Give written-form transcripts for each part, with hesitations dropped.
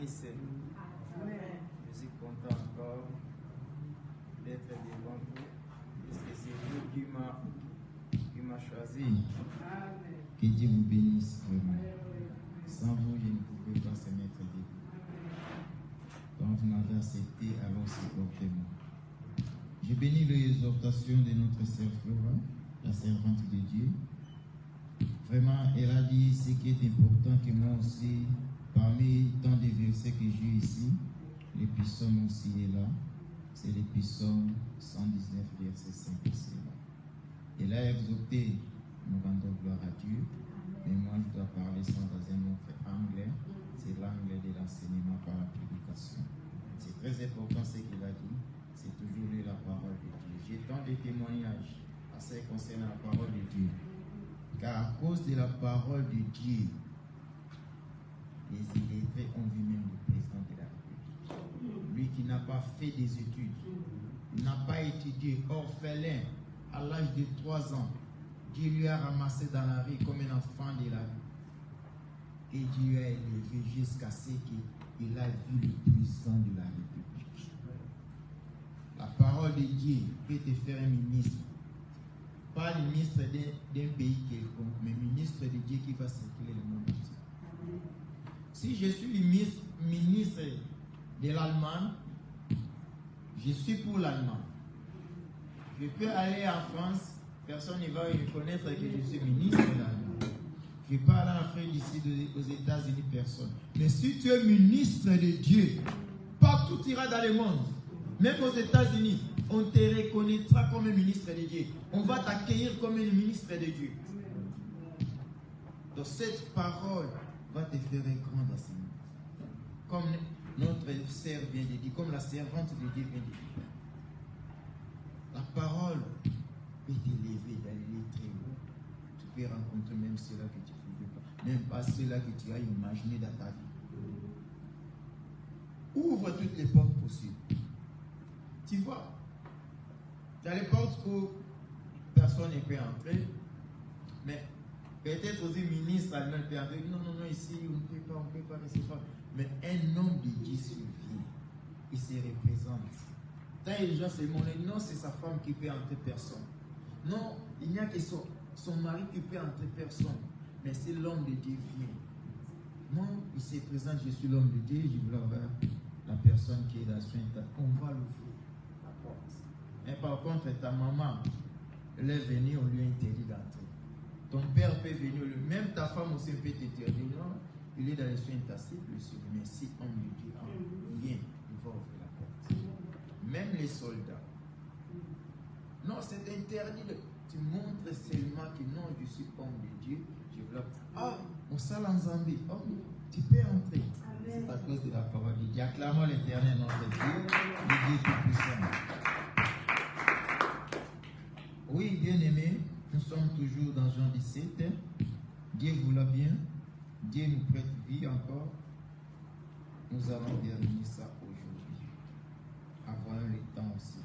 bénisse. Je suis content encore d'être devant vous, puisque c'est vous qui m'a choisi. Que Dieu vous bénisse vraiment. Sans vous, je ne pouvais pas se mettre debout. Quand vous m'avez accepté, alors supportez-moi. Je bénis l'exhortation de notre sœur Flora, la servante de Dieu. Vraiment, elle a dit ce qui est important que moi aussi, parmi tant de versets que j'ai ici, le psaume aussi est là. C'est le psaume 119, verset 5 aussi là. Elle a exhorté, nous rendons gloire à Dieu, mais moi je dois parler ça dans un autre angle. C'est l'angle de l'enseignement par la prédication. C'est très important ce qu'il a dit. C'est toujours lire la parole de Dieu. J'ai tant de témoignages à ce qui concerne la parole de Dieu. Car à cause de la parole de Dieu, les illettrés ont vu même le président de la République. Lui qui n'a pas fait des études, n'a pas étudié, orphelin, à l'âge de 3 ans, Dieu lui a ramassé dans la rue comme un enfant de la rue. Et Dieu a élevé jusqu'à ce qu'il a vu le président de la République. La parole de Dieu peut te faire un ministre. Pas le ministre d'un pays quelconque, mais ministre de Dieu qui va circuler le monde entier. Si je suis le ministre de l'Allemagne, je suis pour l'Allemagne. Je peux aller en France, personne ne va reconnaître que je suis ministre de l'Allemagne. Je peux aller en Afrique d'ici aux États-Unis, personne. Mais si tu es ministre de Dieu, partout tu iras dans le monde, même aux États-Unis, on te reconnaîtra comme un ministre de Dieu. On va t'accueillir comme un ministre de Dieu. Donc cette parole va te faire grand dans ce monde. Comme notre sœur vient de dire, comme la servante de Dieu vient de dire. La parole peut t'élever, d'aller très haut. Tu peux rencontrer même ceux-là que tu ne pouvais pas. Même pas ceux-là que tu as imaginé dans ta vie. Ouvre toutes les portes possibles. Tu vois, tu as les portes où personne ne peut entrer, mais peut-être aussi le ministre allemand peut entrer. Non, ici, on ne peut pas, mais c'est pas. Mais un homme de Dieu vient, il se représente. Quand les gens se demandent, non, c'est sa femme qui peut entrer personne. Non, il n'y a que son mari qui peut entrer personne, mais c'est l'homme de Dieu vient. Non, il se présente, je suis l'homme de Dieu, je veux voir la personne qui est dans son état. On va l'ouvrir. Mais par contre, ta maman, elle est venue, on lui a interdit d'entrer. Ton père peut venir, même ta femme aussi peut t'interdire. Non, il est dans les soins intensifs, le suivi. Mais si on lui dit, viens, il va ouvrir la porte. Même les soldats. Non, c'est interdit. Tu montres seulement que non, je suis homme de Dieu. Je veux. On s'en en Zambie. Oh, tu peux entrer. C'est à cause de la parole de Dieu. Acclamons l'Éternel, notre Dieu, le Dieu tout-puissant. Oui, bien-aimés, nous sommes toujours dans Jean 17. Dieu vous l'a bien. Dieu nous prête vie encore. Nous allons terminer ça aujourd'hui. Avoir le temps aussi.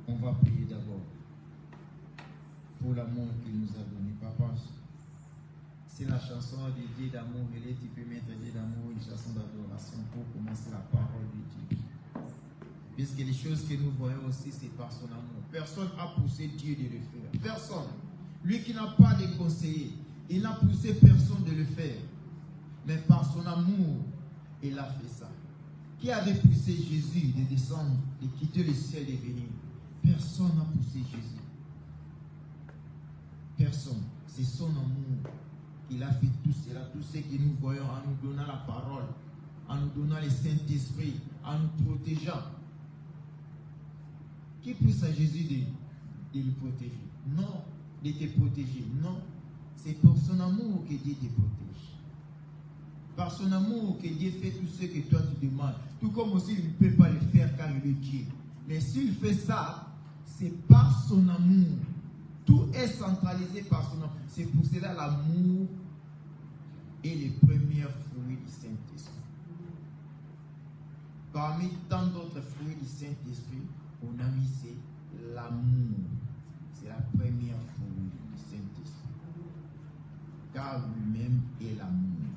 On va prier d'abord pour l'amour qu'il nous a donné. Papa, c'est la chanson de Dieu d'amour. Tu peux mettre Dieu d'amour, une chanson d'adoration pour commencer la parole de Dieu. Puisque les choses que nous voyons aussi, c'est par son amour. Personne n'a poussé Dieu de le faire. Personne. Lui qui n'a pas de conseiller, il n'a poussé personne de le faire. Mais par son amour, il a fait ça. Qui avait poussé Jésus de descendre, de quitter le ciel et venir? Personne n'a poussé Jésus. Personne. C'est son amour. Il a fait tout cela, tout ce que nous voyons en nous donnant la parole, en nous donnant le Saint-Esprit, en nous protégeant. Qui pousse à Jésus de le protéger? Non, de te protéger. Non, c'est par son amour que Dieu te protège. Par son amour que Dieu fait tout ce que toi tu demandes. Tout comme aussi il ne peut pas le faire car il est Dieu. Mais s'il fait ça, c'est par son amour. Tout est centralisé par son amour. C'est pour cela l'amour est le premier fruit du Saint-Esprit. Parmi tant d'autres fruits du Saint-Esprit, on a mis l'amour. C'est la première fruit du Saint-Esprit. Car lui-même est l'amour.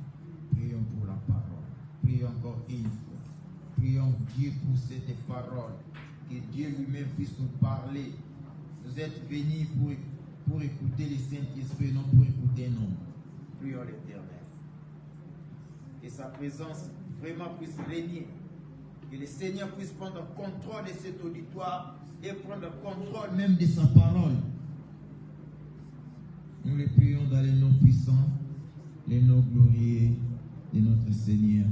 Prions pour la parole. Prions encore une fois. Prions Dieu pour cette parole. Que Dieu lui-même puisse nous parler. Vous êtes venus pour écouter le Saint-Esprit, non pour écouter un homme. Prions l'Éternel. Que sa présence vraiment puisse régner. Que le Seigneur puisse prendre contrôle de cet auditoire et prendre contrôle même de sa parole. Nous les prions dans les noms puissants, les noms glorieux de notre Seigneur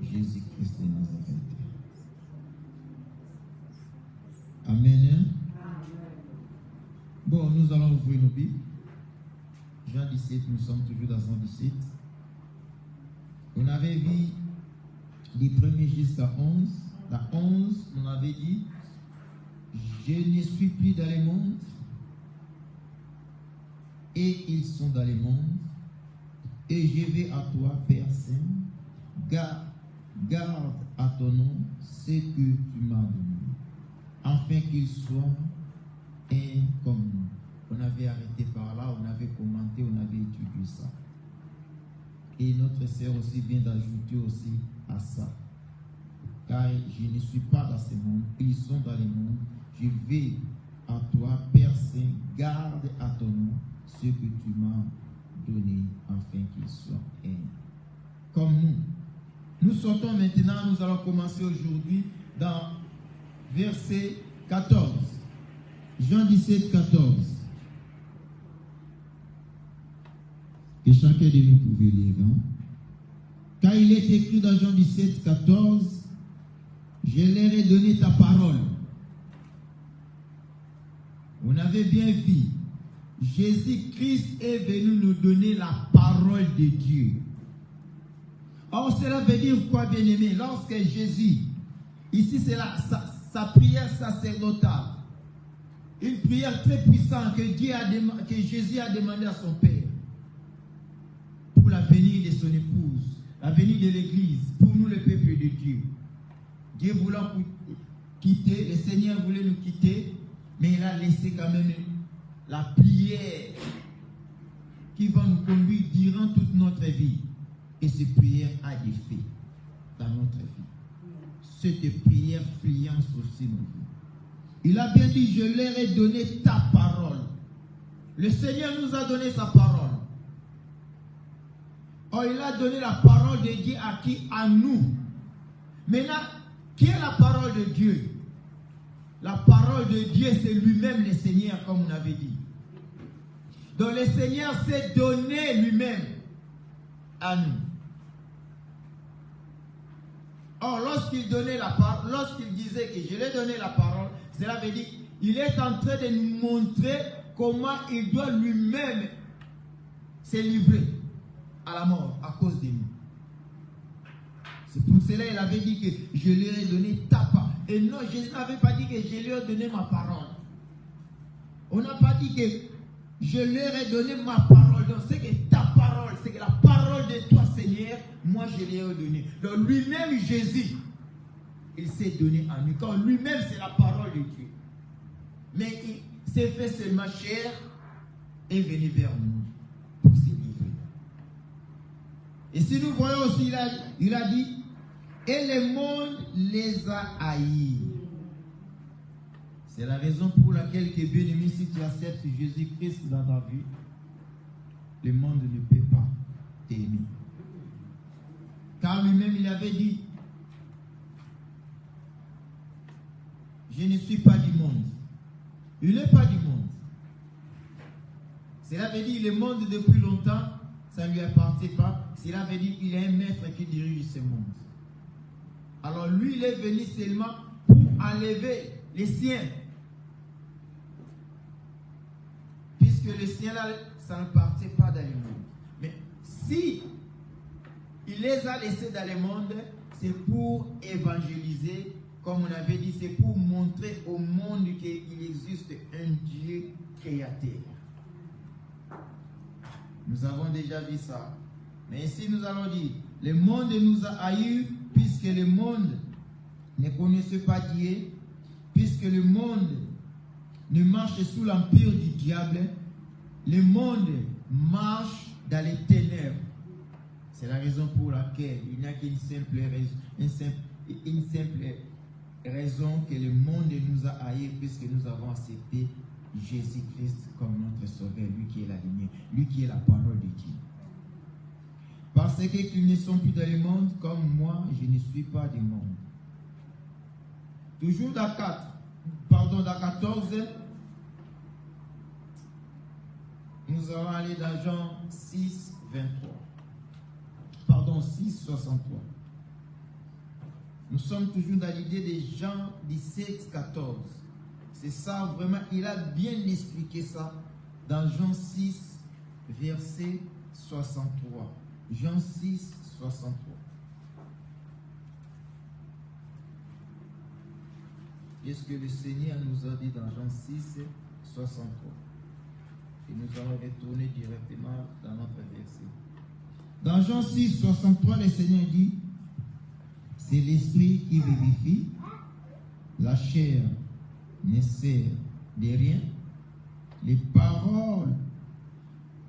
Jésus-Christ de Nazareth. Amen. Bon, nous allons ouvrir nos Bibles. Jean 17, nous sommes toujours dans Jean 17. On avait vu les premiers jusqu'à 11. La 11, on avait dit, je ne suis plus dans le monde, et ils sont dans le monde, et je vais à toi, Père Saint, garde à ton nom ce que tu m'as donné, afin qu'ils soient un comme nous. On avait arrêté par là, on avait commenté, on avait étudié ça. Et notre sœur aussi vient d'ajouter aussi à ça. Car je ne suis pas dans ce monde, ils sont dans le monde. Je vais à toi, Père Saint, garde à ton nom ce que tu m'as donné, afin qu'ils soient un comme nous. Nous sortons maintenant, nous allons commencer aujourd'hui dans verset 14. Jean 17, 14. Que chacun de nous pouvait lire. Hein? Car il est écrit dans Jean 17, 14, je leur ai donné ta parole. On avait bien vu, Jésus-Christ est venu nous donner la parole de Dieu. Or, cela veut dire quoi, bien-aimé? Lorsque Jésus, ici c'est sa prière sacerdotale, une prière très puissante que Jésus a demandé à son Père pour l'avenir de son épouse, l'avenir de l'Église, pour nous le peuple de Dieu. Dieu voulant quitter, le Seigneur voulait nous quitter, mais il a laissé quand même la prière qui va nous conduire durant toute notre vie. Et cette prière a des faits dans notre vie. Cette prière influence aussi nos vies. Il a bien dit, je leur ai donné ta parole. Le Seigneur nous a donné sa parole. Or, il a donné la parole de Dieu à qui? À nous. Maintenant, qui est la parole de Dieu? La parole de Dieu, c'est lui-même le Seigneur, comme on avait dit. Donc, le Seigneur s'est donné lui-même à nous. Or, lorsqu'il donnait la parole, lorsqu'il disait que je lui ai donné la parole, cela veut dire qu'il est en train de nous montrer comment il doit lui-même se livrer à la mort à cause de nous. C'est pour cela qu'il avait dit que je lui ai donné ta parole. Et non, Jésus n'avait pas dit que je lui ai donné ma parole. On n'a pas dit que je leur ai donné ma parole. Donc c'est que ta parole, c'est que la parole de toi, Seigneur, moi je lui ai donné. Donc lui-même, Jésus, il s'est donné à nous. Quand lui-même, c'est la parole de Dieu. Mais il s'est fait seulement chair et venu vers nous pour se livrer. Et si nous voyons aussi, il a dit, et le monde les a haïs. C'est la raison pour laquelle, que bien aimé, si tu acceptes Jésus-Christ dans ta vie, le monde ne peut pas t'aimer. Car lui-même, il avait dit, je ne suis pas du monde. Il n'est pas du monde. Cela veut dire, le monde depuis longtemps, ça ne lui appartient pas. Cela veut dire qu'il est un maître qui dirige ce monde. Alors lui, il est venu seulement pour enlever les siens. Puisque les siens là, ça ne partait pas dans le monde. Mais si il les a laissés dans le monde, c'est pour évangéliser, comme on avait dit, c'est pour montrer au monde qu'il existe un Dieu créateur. Nous avons déjà vu ça. Mais ici nous allons dire, le monde nous a haïs, puisque le monde ne connaissait pas Dieu, puisque le monde ne marche sous l'empire du diable, le monde marche dans les ténèbres. C'est la raison pour laquelle il n'y a qu'une simple raison que le monde nous a haïs, puisque nous avons accepté Jésus-Christ comme notre sauveur, lui qui est la lumière, lui qui est la parole de Dieu. Parce qu'ils ne sont plus dans le monde, comme moi, je ne suis pas du monde. Toujours dans 14, nous allons aller dans Jean 6, 23. Pardon, 6, 63. Nous sommes toujours dans l'idée de Jean 17, 14. C'est ça, vraiment, il a bien expliqué ça dans Jean 6, verset 63. Jean 6, 63. Qu'est-ce que le Seigneur nous a dit dans Jean 6, 63? Et nous allons retourner directement dans notre verset. Dans Jean 6, 63, le Seigneur dit, c'est l'esprit qui vivifie, la chair ne sert de rien. Les paroles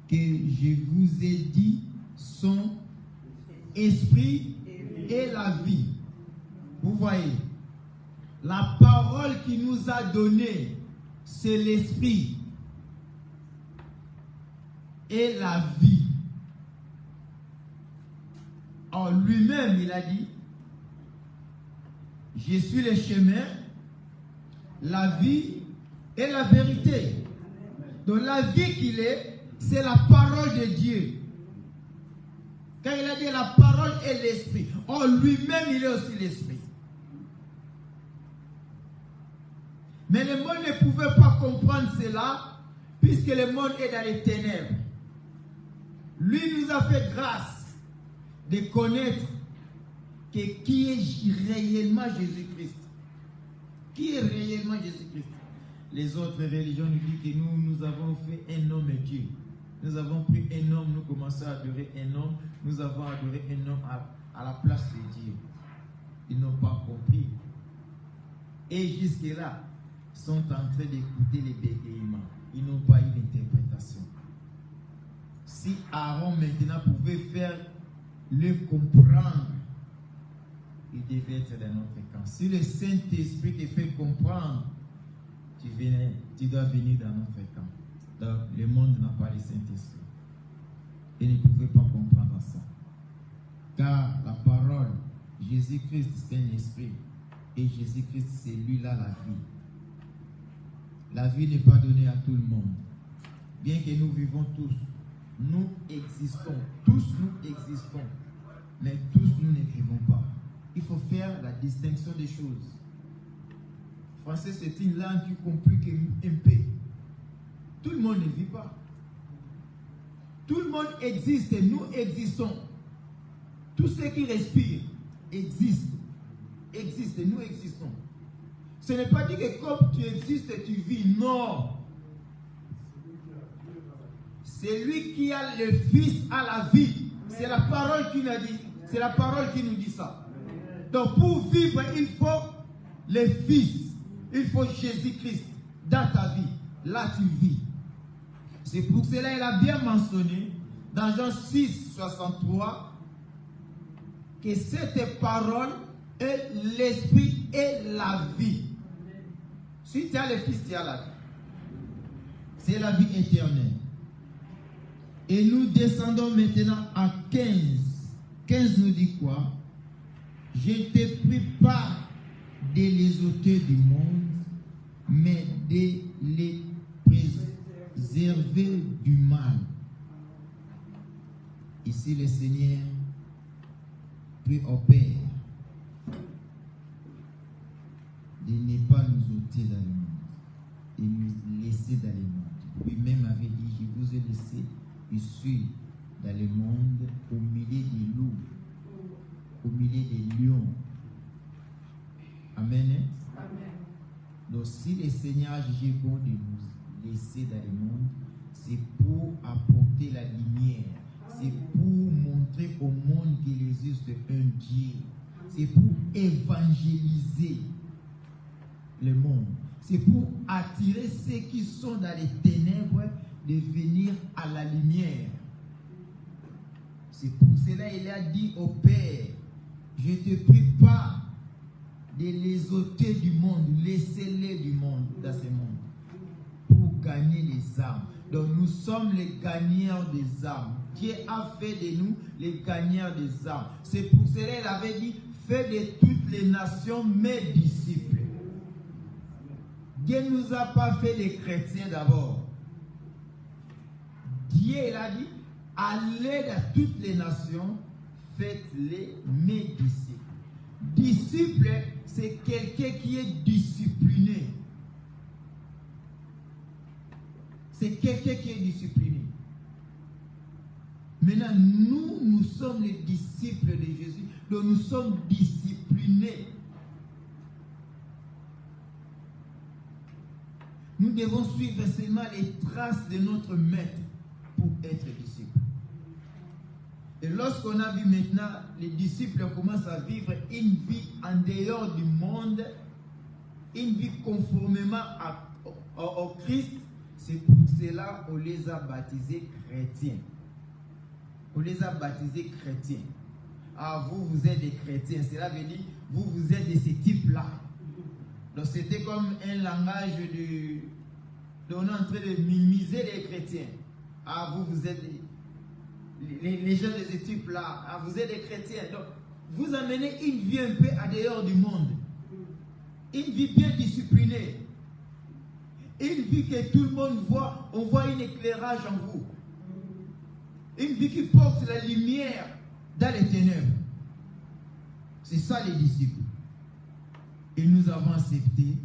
que je vous ai dites sont esprit et la vie. Vous voyez, la parole qu'il nous a donnée, c'est l'esprit et la vie. En lui-même, il a dit, je suis le chemin, la vie et la vérité. Donc la vie qu'il est, c'est la parole de Dieu. Car il a dit la parole et l'esprit. En lui-même, il est aussi l'esprit. Mais le monde ne pouvait pas comprendre cela, puisque le monde est dans les ténèbres. Lui nous a fait grâce de connaître qui est réellement Jésus-Christ. Qui est réellement Jésus-Christ? Les autres religions nous disent que nous avons fait un homme et Dieu. Nous avons pris un homme, nous commençons à adorer un homme, nous avons adoré un homme à la place de Dieu. Ils n'ont pas compris. Et jusque-là, sont en train d'écouter les bégaiements. Ils n'ont pas eu d'interprétation. Si Aaron maintenant pouvait faire le comprendre, il devait être dans notre camp. Si le Saint-Esprit te fait comprendre, tu dois venir dans notre camp. Donc, le monde n'a pas le Saint-Esprit. Il ne pouvait pas comprendre ça. Car la parole, Jésus-Christ, c'est un esprit. Et Jésus-Christ, c'est lui-là la vie. La vie n'est pas donnée à tout le monde. Bien que nous vivons tous, nous existons. Tous nous existons. Mais tous nous ne vivons pas. Il faut faire la distinction des choses. Le français, c'est une langue qui complique un peu. Tout le monde ne vit pas. Tout le monde existe et nous existons. Tous ceux qui respirent existent. Existent et nous existons. Ce n'est pas dit que comme tu existes, tu vis. Non. C'est lui qui a le Fils à la vie. C'est la parole qui nous dit. C'est la parole qui nous dit ça. Donc pour vivre, il faut le Fils. Il faut Jésus-Christ dans ta vie. Là tu vis. C'est pour cela qu'il a bien mentionné dans Jean 6, 63 que cette parole est l'esprit et la vie. Si tu as le Fils, tu as la vie. C'est la vie éternelle. Et nous descendons maintenant à 15. 15 nous dit quoi? Je ne t'ai pris pas de les ôter du monde, mais de les préserver du mal. Ici, le Seigneur prie au Père de ne pas nous ôter dans le monde et nous laisser dans le monde. Lui-même avait dit, je vous ai laissé ici dans le monde au milieu des loups, au milieu des lions. Amen. Amen. Donc si le Seigneur a jugé bon de nous laisser dans le monde, c'est pour apporter la lumière. C'est pour montrer au monde qu'il existe un Dieu. C'est pour évangéliser le monde. C'est pour attirer ceux qui sont dans les ténèbres de venir à la lumière. C'est pour cela qu'il a dit au Père, je ne te prie pas de les ôter du monde, laissez-les du monde, dans ce monde, pour gagner des âmes. Donc nous sommes les gagnants des âmes. Dieu a fait de nous les gagnants des âmes. C'est pour cela qu'il avait dit, faites de toutes les nations mes disciples. Dieu ne nous a pas fait des chrétiens d'abord. Dieu il a dit, allez dans toutes les nations, faites-les mes disciples. Disciple, c'est quelqu'un qui est discipliné. C'est quelqu'un qui est discipliné. Maintenant, nous sommes les disciples de Jésus. Donc nous sommes disciplinés. Nous devons suivre seulement les traces de notre maître pour être disciples. Et lorsqu'on a vu maintenant, les disciples commencent à vivre une vie en dehors du monde, une vie conformément au Christ, c'est pour cela qu'on les a baptisés chrétiens. On les a baptisés chrétiens. Ah, vous êtes des chrétiens. Cela veut dire, vous êtes de ce type-là. Donc c'était comme un langage on est en train de minimiser les chrétiens. Ah, vous êtes les gens de ce type-là. Ah, vous êtes des chrétiens. Donc, vous amenez une vie un peu à dehors du monde. Une vie bien disciplinée. Une vie que tout le monde voit. On voit un éclairage en vous. Une vie qui porte la lumière dans les ténèbres. C'est ça les disciples. Et nous avons accepté,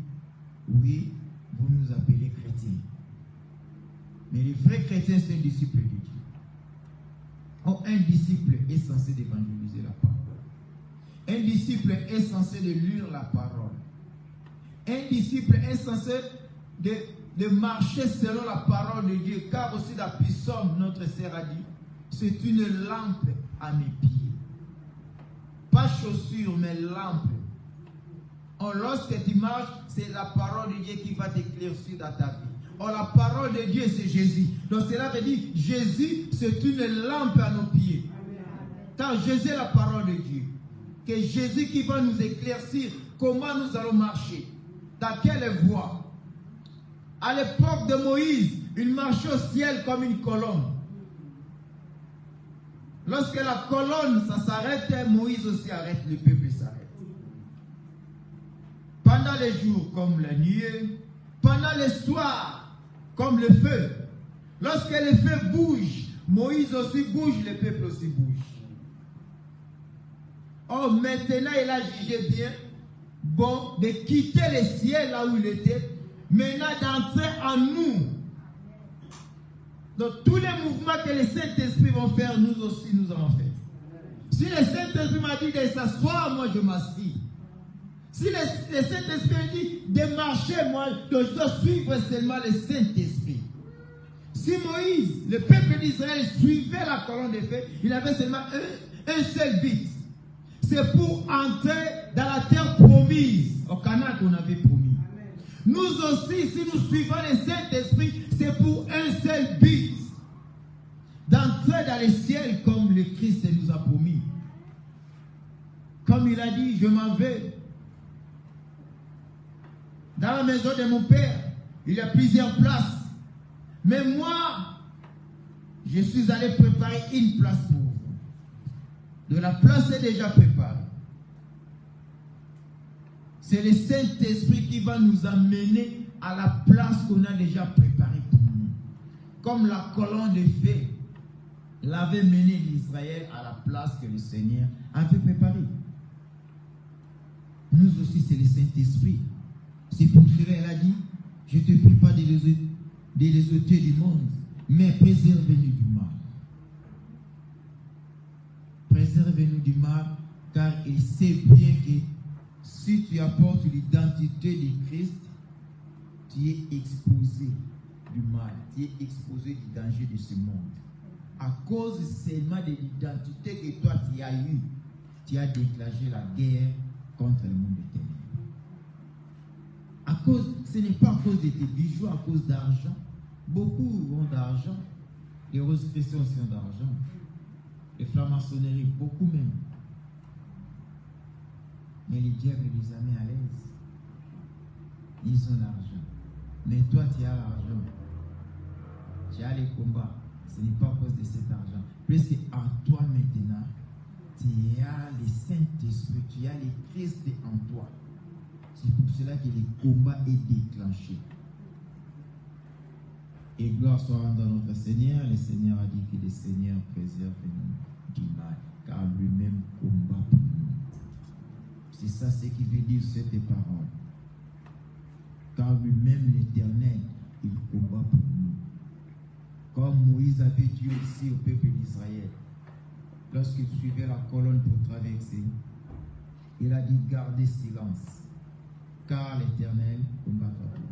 oui, vous nous appelez chrétiens. Mais les vrais chrétiens, c'est un disciple de Dieu. Oh, un disciple est censé d'évangéliser la parole. Un disciple est censé de lire la parole. Un disciple est censé de marcher selon la parole de Dieu. Car aussi dans Psaume, notre sœur a dit, c'est une lampe à mes pieds. Pas chaussure, mais lampe. Oh, lorsque tu marches, c'est la parole de Dieu qui va t'éclaircir dans ta vie. Oh, la parole de Dieu, c'est Jésus. Donc cela veut dire, Jésus, c'est une lampe à nos pieds. Car Jésus est la parole de Dieu. Que Jésus qui va nous éclaircir comment nous allons marcher. Dans quelle voie. À l'époque de Moïse, il marchait au ciel comme une colonne. Lorsque la colonne, ça s'arrête, Moïse aussi arrête, le peuple s'arrête. Pendant les jours comme la nuit, pendant les soirs comme le feu. Lorsque le feu bouge, Moïse aussi bouge, le peuple aussi bouge. Oh, maintenant il a jugé bien, bon, de quitter le ciel là où il était, maintenant d'entrer en nous. Donc tous les mouvements que le Saint-Esprit va faire, nous aussi nous allons faire. Si le Saint-Esprit m'a dit de s'asseoir, moi je m'assis. Si le Saint-Esprit dit de marcher, moi je dois suivre seulement le Saint-Esprit. Si Moïse, le peuple d'Israël, suivait la colonne de feu, il avait seulement un seul but. C'est pour entrer dans la terre promise, au Canaan qu'on avait promis. Amen. Nous aussi, si nous suivons le Saint-Esprit, c'est pour un seul but. D'entrer dans le ciel comme le Christ nous a promis. Comme il a dit, je m'en vais. Dans la maison de mon Père, il y a plusieurs places. Mais moi, je suis allé préparer une place pour vous. De la place est déjà préparée. C'est le Saint-Esprit qui va nous amener à la place qu'on a déjà préparée pour nous. Comme la colonne de feu l'avait mené l'Israël à la place que le Seigneur avait préparée. Nous aussi, c'est le Saint-Esprit. C'est pour cela qu'elle a dit, je ne te prie pas de les ôter du monde, mais préservez-nous du mal. Préservez-nous du mal, car il sait bien que si tu apportes l'identité du Christ, tu es exposé du mal, tu es exposé du danger de ce monde. À cause seulement de l'identité que toi tu as eue, tu as déclenché la guerre contre le monde éternel. À cause, ce n'est pas à cause de tes bijoux, à cause d'argent. Beaucoup ont d'argent. Les roses chrétiens aussi ont d'argent. les francs-maçonneries, beaucoup même. Mais les diables les a mis à l'aise. Ils ont l'argent. Mais toi, tu as l'argent. Tu as les combats. Ce n'est pas à cause de cet argent. Puisque en toi maintenant, tu as le Saint-Esprit, tu as le Christ en toi. C'est pour cela que le combat est déclenché. Et gloire soit rendue à notre Seigneur. Le Seigneur a dit que le Seigneur préserve-nous du mal, car lui-même combat pour nous. C'est ça ce qui veut dire cette parole. Car lui-même l'Éternel, il combat pour nous. Comme Moïse avait dit aussi au peuple d'Israël, lorsqu'il suivait la colonne pour traverser, il a dit gardez silence, car l'Éternel combattra pour vous.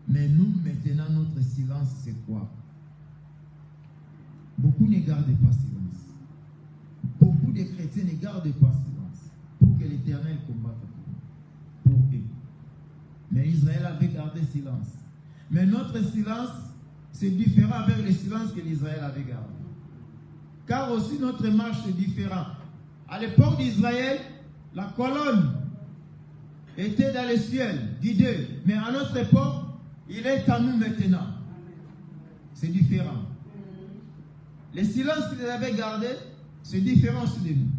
Mais nous, maintenant, notre silence, c'est quoi? Beaucoup ne gardent pas silence. Beaucoup de chrétiens ne gardent pas silence pour que l'Éternel combatte pour eux. Mais Israël avait gardé silence. Mais notre silence, c'est différent avec le silence que l'Israël avait gardé. Car aussi notre marche est différente. À l'époque d'Israël, la colonne était dans le ciel, guidée. Mais à notre époque, il est à nous maintenant. C'est différent. Le silence qu'ils avaient gardé, c'est différent aussi de nous.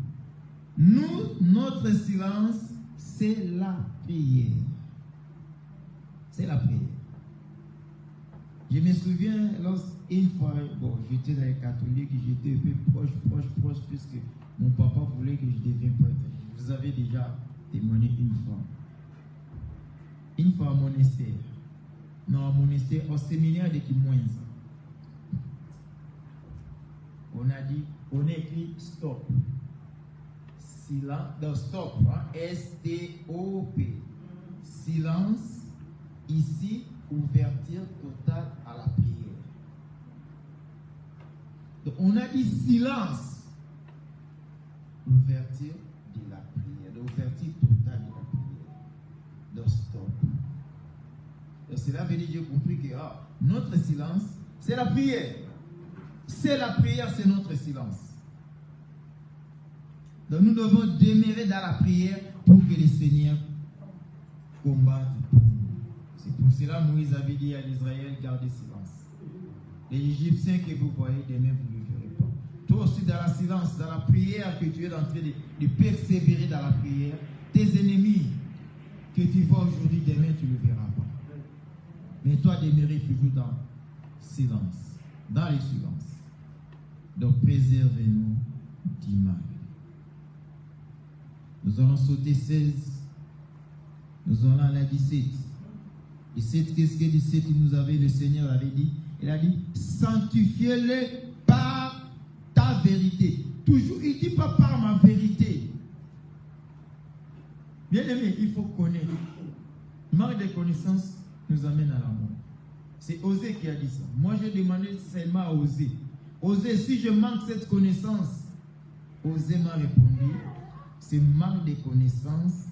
Nous, notre silence, c'est la prière. C'est la prière. Je me souviens, lorsqu'une fois, bon, j'étais dans les catholiques, j'étais un peu proche, puisque mon papa voulait que je devienne prêtre. Vous avez déjà témoigné une fois. Une fois à monastère. Non, à monastère, au séminaire de Kimoinza. On a dit, on a écrit stop. Silence, non, stop, hein, S-T-O-P. Silence, ici, ouverture totale à la prière. Donc, on a dit silence, ouverture de la prière, l'ouverture totale de la prière. Donc, stop. Donc, cela veut dire que j'ai compris que notre silence, c'est la prière. C'est la prière, c'est notre silence. Donc, nous devons demeurer dans la prière pour que le Seigneur combatte pour nous. C'est pour cela que Moïse avait dit à l'Israël, gardez silence. Les Égyptiens que vous voyez, demain vous ne le verrez pas. Toi aussi dans la silence, dans la prière que tu es en train de persévérer dans la prière, tes ennemis que tu vois aujourd'hui, demain tu ne le verras pas. Mais toi demeurer toujours dans le silence, dans le silence. Donc préservez-nous du mal. Nous allons sauter 16, nous allons à la 17. 17, qu'est-ce que 17 nous avait, le Seigneur avait dit? Il a dit, sanctifiez-les par ta vérité. Toujours, il ne dit pas par ma vérité. Bien aimé, il faut connaître. Manque de connaissance nous amène à la mort. C'est Osée qui a dit ça. Moi, j'ai demandé seulement à Osée. Osée, si je manque cette connaissance, Osée m'a répondu, c'est manque de connaissance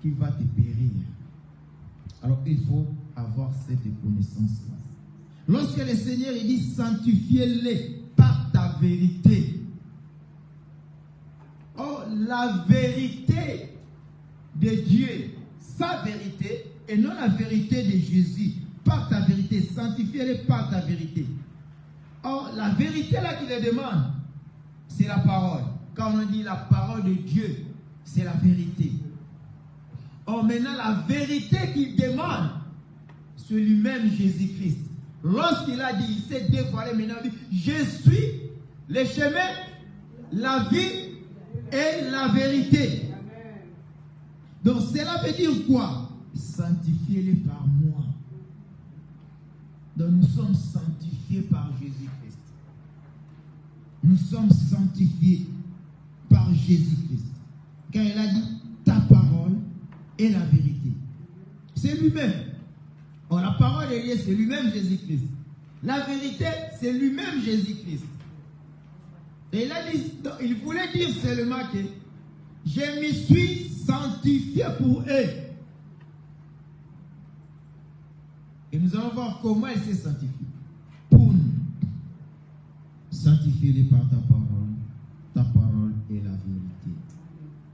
qui va te périr. Alors, il faut avoir cette connaissance-là. Lorsque le Seigneur il dit sanctifiez-les par ta vérité. Oh, la vérité de Dieu, sa vérité, et non la vérité de Jésus. Par ta vérité, sanctifiez-les par ta vérité. Or, la vérité là qu'il le demande, c'est la parole. Quand on dit la parole de Dieu, c'est la vérité. Or, maintenant, la vérité qu'il demande, c'est lui-même Jésus-Christ. Lorsqu'il a dit, il s'est dévoilé maintenant, il dit, je suis le chemin, la vie et la vérité. Donc, cela veut dire quoi? Sanctifiez-les par moi. Donc, nous sommes sanctifiés par Jésus-Christ. Nous sommes sanctifiés par Jésus-Christ. Car il a dit, ta parole est la vérité. C'est lui-même. Or, la parole de Dieu, c'est lui-même Jésus-Christ. La vérité, c'est lui-même Jésus-Christ. Et il a dit, il voulait dire seulement que je me suis sanctifié pour eux. Et nous allons voir comment il s'est sanctifié. Pour nous. Sanctifiez-les par ta parole. et la vérité.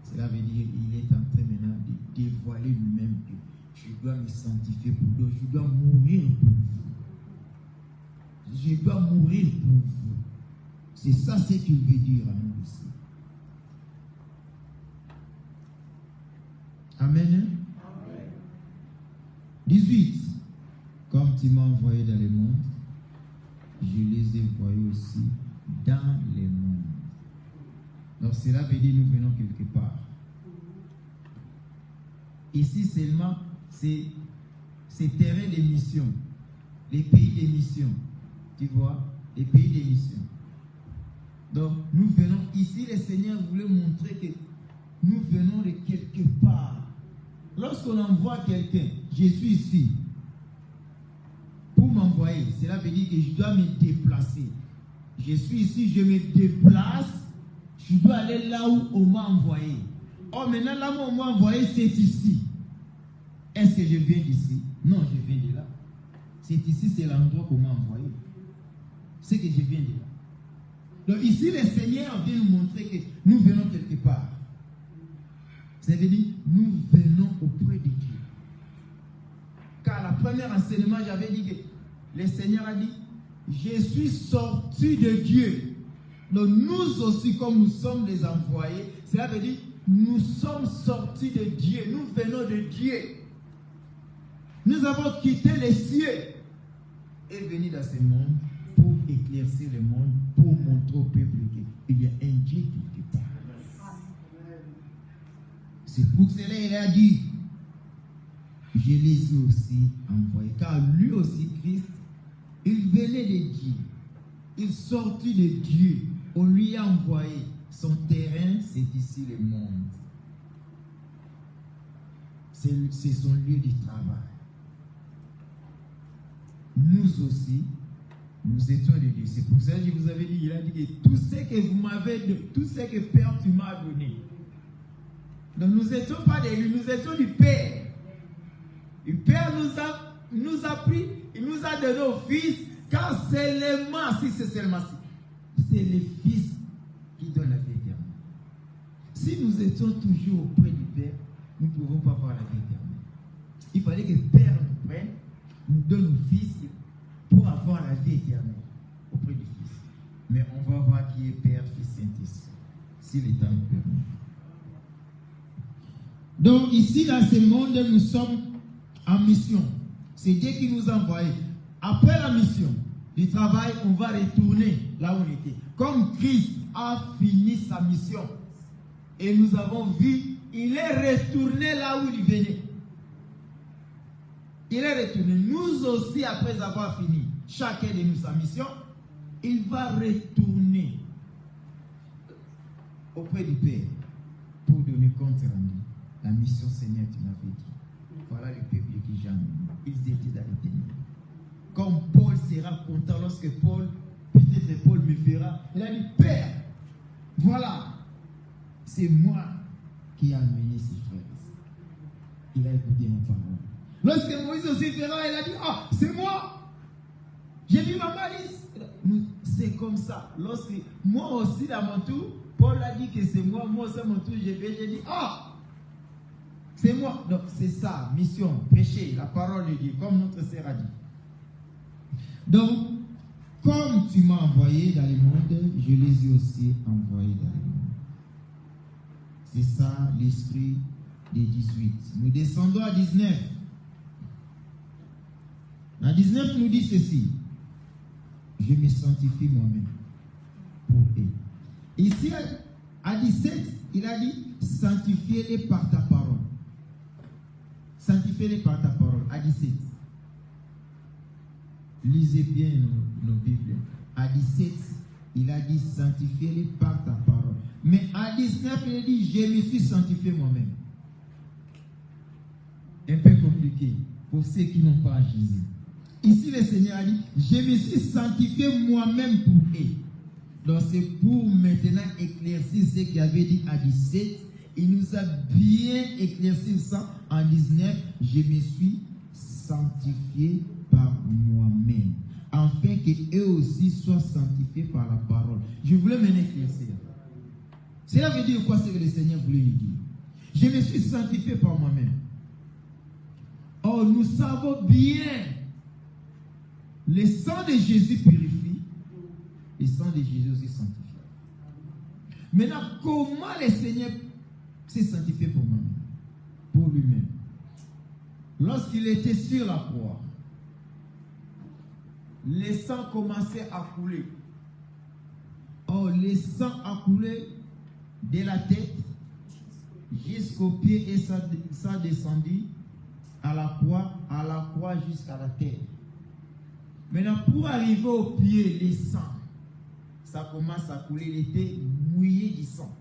Cela veut dire qu'il est en train maintenant de dévoiler lui-même que je dois me sanctifier pour d'autres, je dois mourir pour vous. Je dois mourir pour vous. C'est ça ce qu'il veut dire à nous aussi. Amen. Amen. 18. Comme tu m'as envoyé dans le monde, je les ai envoyés aussi dans le monde. Donc cela veut dire nous venons quelque part. Ici seulement, c'est terrain de mission. Les pays de mission. Tu vois, les pays de mission. Donc nous venons, ici le Seigneur voulait montrer que nous venons de quelque part. Lorsqu'on envoie quelqu'un, je suis ici. Pour m'envoyer, cela veut dire que je dois me déplacer. Je suis ici, je me déplace. Je dois aller là où on m'a envoyé. Oh, maintenant, là où on m'a envoyé, c'est ici. Est-ce que je viens d'ici? Non, je viens de là. C'est ici, c'est l'endroit qu'on m'a envoyé. C'est que je viens de là. Donc ici, le Seigneur vient nous montrer que nous venons quelque part. Ça veut dire, nous venons auprès de Dieu. Car la première enseignement, j'avais dit que le Seigneur a dit, je suis sorti de Dieu. Donc nous aussi, comme nous sommes des envoyés, cela veut dire, nous sommes sortis de Dieu. Nous venons de Dieu. Nous avons quitté les cieux et venu dans ce monde pour éclaircir le monde, pour montrer au peuple qu'il y a un Dieu qui te parle. C'est pour cela qu'il a dit, je les ai aussi envoyés. Car lui aussi, Christ, il venait de Dieu. Il sortit de Dieu. On lui a envoyé. Son terrain, c'est ici le monde. C'est son lieu de travail. Nous aussi, nous étions des dieux. C'est pour ça que je vous avais dit, il a dit que tout ce que vous m'avez donné, tout ce que Père tu m'as donné. Donc nous n'étions pas de lui, nous étions du Père. Le Père nous a pris, il nous a donné au Fils, car seulement, si c'est seulement si, c'est le Fils qui donne la vie éternelle. Si nous étions toujours auprès du Père, nous ne pouvons pas voir la vie éternelle. Il fallait que le Père nous prenne, nous donne au Fils pour avoir la vie éternelle auprès du Fils. Mais on va voir qui est Père, Fils, Saint-Esprit, si le temps nous permet. Donc ici, dans ce monde, nous sommes en mission. C'est Dieu qui nous a envoyés. Après la mission du travail, on va retourner là où on était. Comme Christ a fini sa mission. Et nous avons vu, il est retourné là où il venait. Il est retourné. Nous aussi, après avoir fini chacun de nous sa mission, il va retourner auprès du Père pour donner compte rendu. La mission, Seigneur, tu m'avais dit. Voilà le peuple qui j'aime. Ils étaient dans les ténèbres. Comme Paul sera content lorsque peut-être Paul me verra. Il a dit, Père, voilà, c'est moi qui ai amené ces frères. Il a écouté ma parole. Lorsque Moïse aussi verra, il a dit, ah, c'est moi. J'ai vu ma malice. C'est comme ça. Lorsque moi aussi, dans mon tour, Paul a dit que c'est moi. Moi aussi, à mon tour, j'ai dit, ah, c'est moi. Donc, c'est ça, mission, prêcher la parole de Dieu, comme notre sœur a dit. Donc, comme tu m'as envoyé dans le monde, je les ai aussi envoyés dans le monde. C'est ça l'esprit des 18. Nous descendons à 19. À 19, nous dit ceci. Je me sanctifie moi-même pour eux. Ici, à 17, il a dit, sanctifiez-les par ta parole. Sanctifiez-les par ta parole. À 17. Lisez bien nos Bibles. À 17, il a dit, sanctifiez-les par ta parole. Mais à 19, il a dit, je me suis sanctifié moi-même. Un peu compliqué pour ceux qui n'ont pas Jésus. Ici, le Seigneur a dit, je me suis sanctifié moi-même pour eux. Donc, c'est pour maintenant éclaircir ce qu'il avait dit à 17. Il nous a bien éclairci ça en 19. Je me suis sanctifié par moi-même. Afin qu'eux aussi soient sanctifiés par la parole. Je voulais m'en éclaircir. Cela veut dire quoi ce que le Seigneur voulait lui dire? Je me suis sanctifié par moi-même. Or, nous savons bien, le sang de Jésus purifie, le sang de Jésus aussi sanctifie. Maintenant, comment le Seigneur s'est sanctifié pour moi-même? Pour lui-même. Lorsqu'il était sur la croix, le sang commençait à couler. Or, le sang a coulé de la tête jusqu'aux pieds et ça descendit à la croix jusqu'à la terre. Maintenant, pour arriver aux pieds, le sang, ça commence à couler, il était mouillé du sang.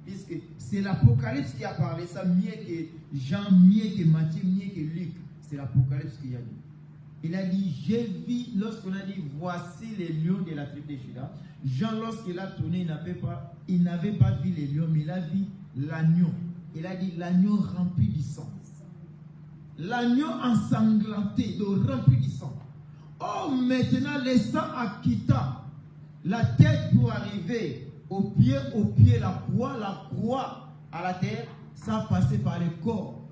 Puisque c'est l'Apocalypse qui a parlé ça, mieux que Jean, mieux que Matthieu, mieux que Luc. C'est l'Apocalypse qui a dit. Il a dit, j'ai vu, lorsqu'on a dit, voici les lions de la tribu de Juda. Jean, lorsqu'il a tourné, il n'avait pas vu les lions, mais il a vu l'agneau. Il a dit, l'agneau rempli du sang. L'agneau ensanglanté, donc rempli du sang. Oh, maintenant, le sang a quitté la tête pour arriver au pied, la croix à la terre, ça passait par le corps.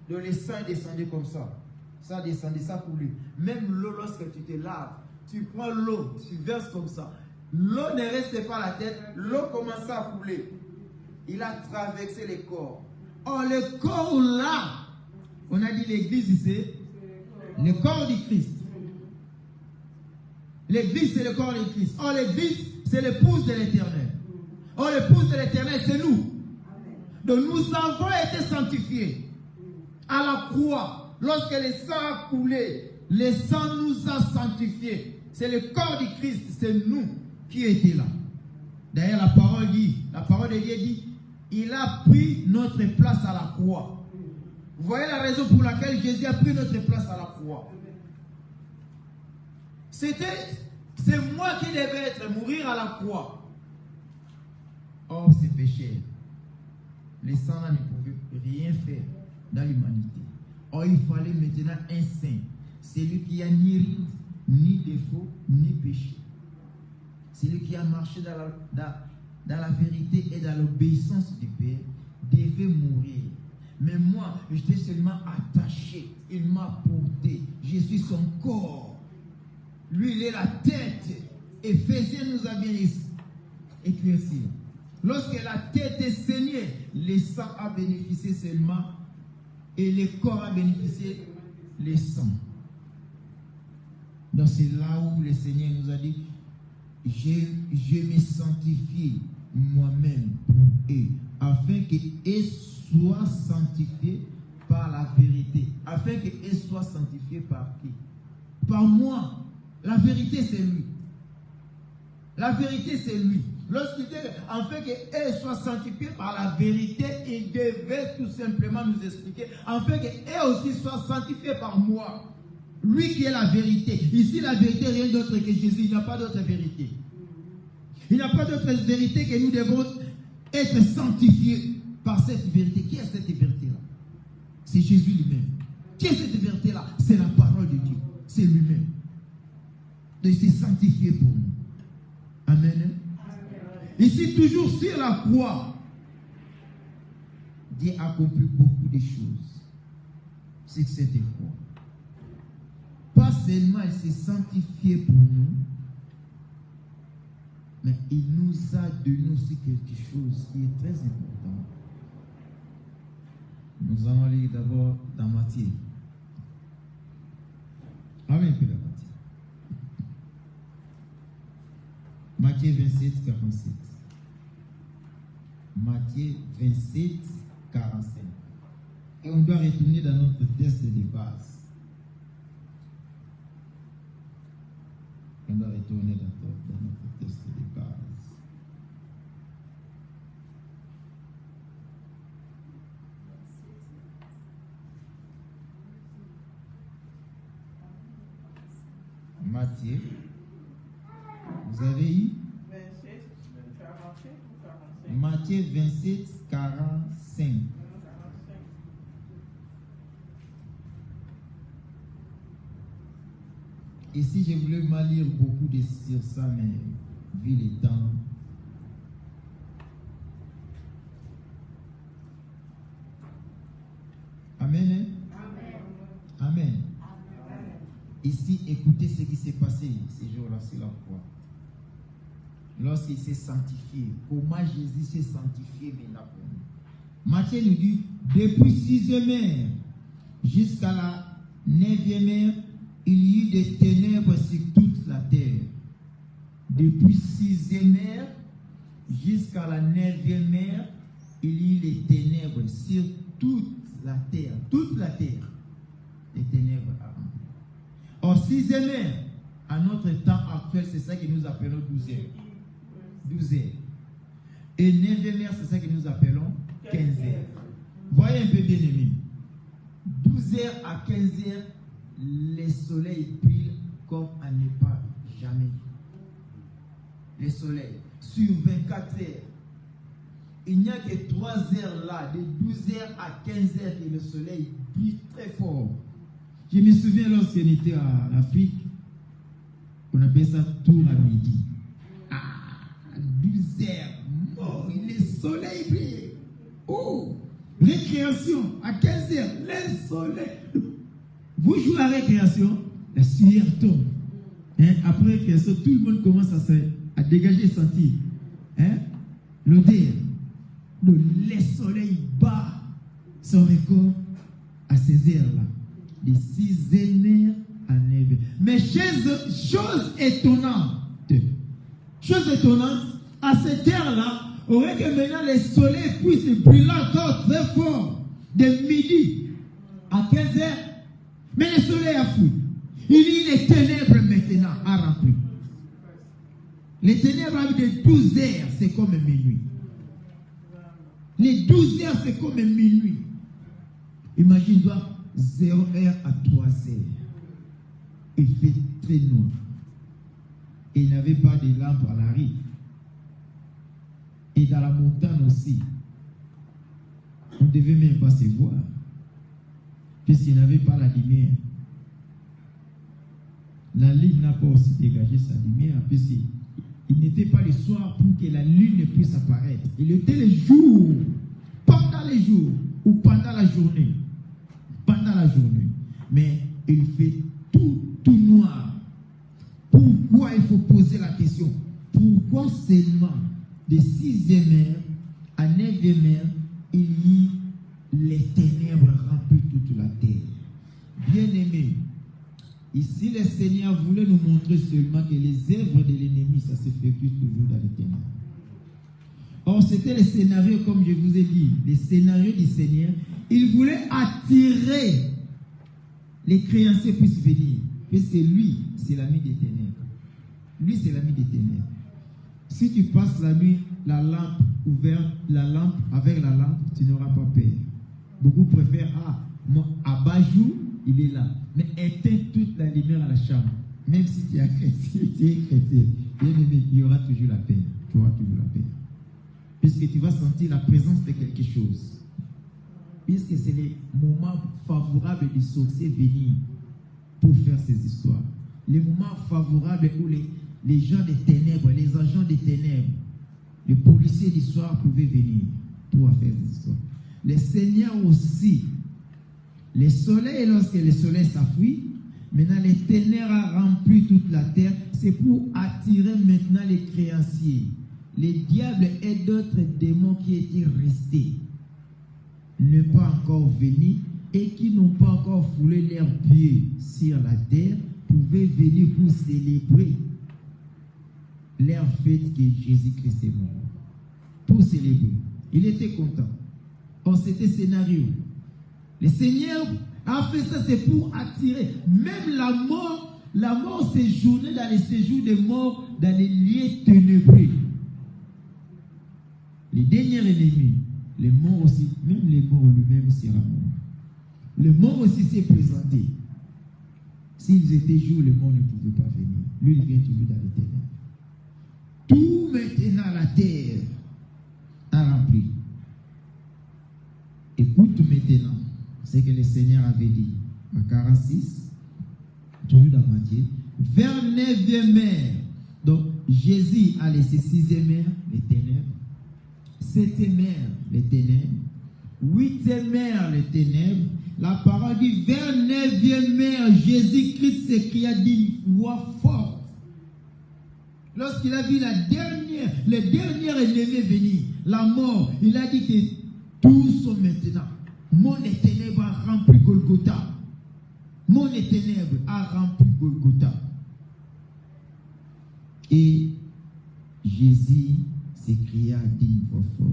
Donc le sang descendait comme ça. Ça descendait, ça coulait. Même l'eau, lorsque tu te laves, tu prends l'eau, tu verses comme ça. L'eau ne restait pas à la tête, l'eau commençait à couler. Il a traversé le corps. Or, le corps là, on a dit l'église ici, le corps du Christ. L'église, c'est le corps du Christ. Or, l'église, c'est l'épouse de l'éternel. Or, l'épouse de l'éternel, c'est nous. Donc, nous avons été sanctifiés à la croix. Lorsque le sang a coulé, le sang nous a sanctifiés. C'est le corps du Christ, c'est nous qui étions là. D'ailleurs, la parole de Dieu dit, il a pris notre place à la croix. Vous voyez la raison pour laquelle Jésus a pris notre place à la croix. C'est moi qui devais mourir à la croix. Or, c'est péché. Le sang là ne pouvait rien faire dans l'humanité. Or, il fallait maintenant un saint. Celui qui a ni ride, ni défaut, ni péché. Celui qui a marché dans la vérité et dans l'obéissance du Père devait mourir. Mais moi, j'étais seulement attaché. Il m'a porté. Je suis son corps. Lui, il est la tête. Éphésiens nous a bien éclairci. Lorsque la tête est saignée, le sang a bénéficié seulement et le corps a bénéficié le sang. Donc c'est là où le Seigneur nous a dit, je me sanctifie moi-même pour eux, afin qu'eux soient sanctifiés par la vérité. Afin qu'eux soient sanctifiés par qui? Par moi. La vérité, c'est lui. La vérité, c'est lui. Lorsqu'il dit, afin qu'eux soient sanctifiés par la vérité, il devait tout simplement nous expliquer, afin qu'eux aussi soient sanctifiés par moi. Lui qui est la vérité. Ici, la vérité, rien d'autre que Jésus. Il n'y a pas d'autre vérité. Il n'y a pas d'autre vérité que nous devons être sanctifiés par cette vérité. Qui est cette vérité-là? C'est Jésus lui-même. Qui est cette vérité-là? C'est la parole de Dieu. C'est lui-même. Donc, il s'est sanctifié pour nous. Amen. Amen. Ici, toujours sur la croix, Dieu a accompli beaucoup de choses. C'est que cette croix. Pas seulement il s'est sanctifié pour nous, mais il nous a donné aussi quelque chose qui est très important. Nous allons lire d'abord dans Matthieu. Amen. Matthieu 27, 47. Matthieu 27, 45. Et on doit retourner dans notre texte de base. On doit retourner dans notre texte de base. Matthieu, vous avez eu 27, 47 ou 45? Matthieu 27, 45. Ici, je voulais mal lire beaucoup sur ça, mais vu le temps, Ici, écoutez ce qui s'est passé ces jours-là sur la croix. Lorsqu'il s'est sanctifié, comment Jésus s'est sanctifié maintenant pour nous. Matthieu nous dit, depuis 6e heure jusqu'à la 9e heure, il y eut des ténèbres sur toute la terre. Depuis 6e heure jusqu'à la 9e heure, il y eut des ténèbres sur toute la terre. Toute la terre. Les ténèbres. Or, 6e heure, à notre temps actuel, c'est ça que nous appelons 12 heures. 12 heures. Et 9e heure, c'est ça que nous appelons 15 heures. Voyez un peu bien aimé. 12 heures à 15 heures, le soleil brille comme à ne pas jamais. Le soleil, sur 24 heures, il n'y a que 3 heures là, de 12 heures à 15 heures, que le soleil brille très fort. Je me souviens lorsqu'on était en Afrique, on appelait ça tour à midi. À 12 heures, mort, le soleil brille. Oh, récréation, à 15 heures, le soleil. Vous jouez à récréation, la sueur tombe. Après récréation, tout le monde commence à dégager, sentir l'odeur. Le soleil bat son record à ces heures-là, de 6e heure à 9e. Mais chose étonnante, à cette heure-là, aurait que maintenant le soleil puisse brûler encore très fort, de midi à 15 heures. Mais le soleil a fui. Il y a les ténèbres maintenant à remplir. Les ténèbres de 12 heures, c'est comme minuit. Les 12 heures, c'est comme minuit. Imagine-toi, 0 heure à 3 heures. Il fait très noir. Et il n'y avait pas de lampe à la rive. Et dans la montagne aussi. On ne devait même pas se voir. Puisqu'il n'avait pas la lumière. La lune n'a pas aussi dégagé sa lumière. Puisqu'il n'était pas le soir pour que la lune puisse apparaître. Il était le jour. Pendant les jours. Ou pendant la journée. Pendant la journée. Mais il fait tout noir. Pourquoi il faut poser la question? Pourquoi seulement de 6e heure à 9e heure, il y a les ténèbres remplissent toute la terre? Bien-aimés, ici le Seigneur voulait nous montrer seulement que les œuvres de l'ennemi, ça s'effectue toujours dans les ténèbres. Or, c'était le scénario, comme je vous ai dit, le scénario du Seigneur. Il voulait attirer les créanciers puissent venir. Puisque lui, c'est l'ami des ténèbres. Lui, c'est l'ami des ténèbres. Si tu passes la nuit, la lampe ouverte, avec la lampe, tu n'auras pas peur. Beaucoup préfèrent, mon abat-jour, il est là. Mais éteins toute la lumière à la chambre. Même si tu es chrétien, bien aimé, il y aura toujours la paix. Tu auras toujours la paix. Puisque tu vas sentir la présence de quelque chose. Puisque c'est le moment favorable du sorcier venir pour faire ces histoires. Les moments favorables où les gens des ténèbres, les agents des ténèbres, les policiers du soir pouvaient venir pour faire des histoires. Le Seigneur aussi, le soleil, lorsque le soleil s'enfuit, maintenant les ténèbres ont rempli toute la terre, c'est pour attirer maintenant les créanciers, les diables et d'autres démons qui étaient restés, ne pas encore venir et qui n'ont pas encore foulé leurs pieds sur la terre, pouvaient venir pour célébrer leur fête que Jésus-Christ est mort. Pour célébrer. Il était content. Or, c'était scénario. Le Seigneur a fait ça, c'est pour attirer. Même la mort séjournait dans les séjours des morts, dans les lieux ténébreux. Les derniers ennemis, les morts aussi, même les morts lui-même sera mort. Le mort aussi s'est présenté. S'ils étaient jours, le mort ne pouvait pas venir. Lui, il vient toujours dans les ténèbres. Tout maintenant la terre a rempli. Écoute maintenant ce que le Seigneur avait dit à 46, toujours dans Matthieu, vers 9e heure. Donc Jésus a laissé 6e heure, les ténèbres, 7e heure, les ténèbres, 8e heure, les ténèbres, la parole dit, vers 9e heure, Jésus-Christ s'écria d'une voix forte. Lorsqu'il a vu le dernier ennemi venir, la mort, il a dit que tous sont maintenant. Mon ténèbre a rempli Golgotha. Mon ténèbre a rempli Golgotha. Et Jésus s'écria d'une voix forte,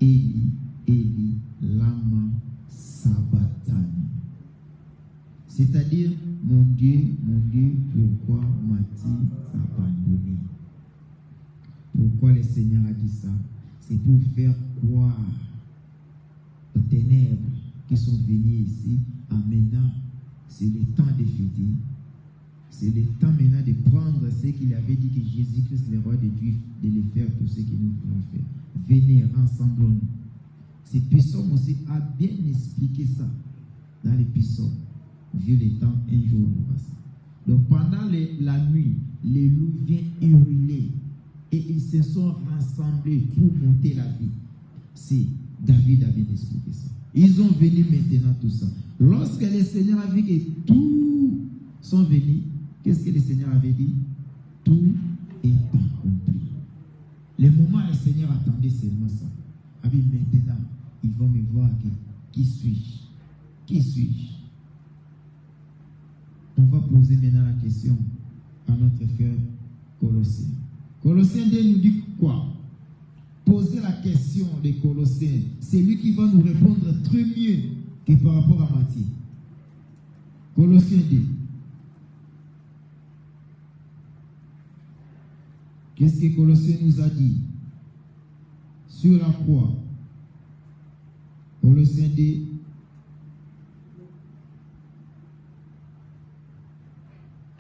Eli, Eli, lama sabachthani. C'est-à-dire, mon Dieu, pourquoi m'as-tu abandonné? Pourquoi le Seigneur a dit ça? C'est pour faire croire aux ténèbres qui sont venues ici. Maintenant, c'est le temps de fêter. C'est le temps maintenant de prendre ce qu'il avait dit que Jésus-Christ, le roi des Juifs, de le faire tout ce que nous pouvons faire. Venez, rassemblons-nous. Ces psaumes aussi a bien expliqué ça dans les psaumes. Vu le temps, un jour on va ça. Donc pendant la nuit, les loups viennent hurler et ils se sont rassemblés pour monter la vie. C'est David a bien expliqué ça. Ils ont venu maintenant tout ça. Lorsque le Seigneur a vu que tous sont venus, qu'est-ce que le Seigneur avait dit? Tout est accompli. Le moment où le Seigneur attendait seulement ça. Ah oui, maintenant, ils vont me voir que qui suis-je? Qui suis-je? On va poser maintenant la question à notre frère Colossiens. Colossiens 2 nous dit quoi? Poser la question des Colossiens, c'est lui qui va nous répondre très mieux que par rapport à Matthieu. Colossiens 2. Qu'est-ce que Colossiens nous a dit? Sur la croix. Colossiens 2.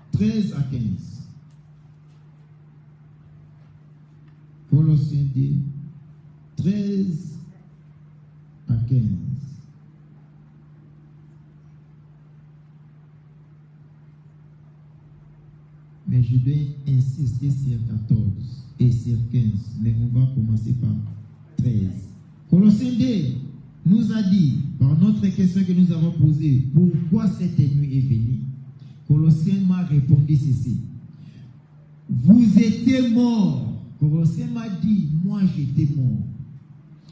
« 13 à 15. Colossiens 2, 13 à 15. Mais je dois insister sur 14 et sur 15. Mais on va commencer par 13. Colossiens 2 nous a dit, par notre question que nous avons posée, pourquoi cette nuit est venue? Colossiens m'a répondu ceci. Vous étiez morts. Colossiens m'a dit, moi j'étais mort.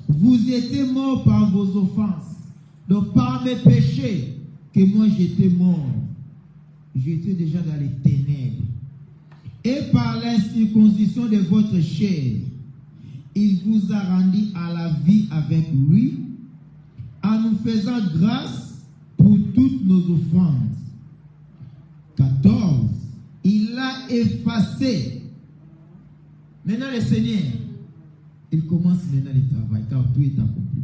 Vous étiez morts par vos offenses. Donc par mes péchés, que moi j'étais mort. J'étais déjà dans les ténèbres. Et par l'incirconcision de votre chair, il vous a rendu à la vie avec lui, en nous faisant grâce pour toutes nos offenses. 14. Il a effacé. Maintenant le Seigneur, il commence maintenant le travail car tout est accompli.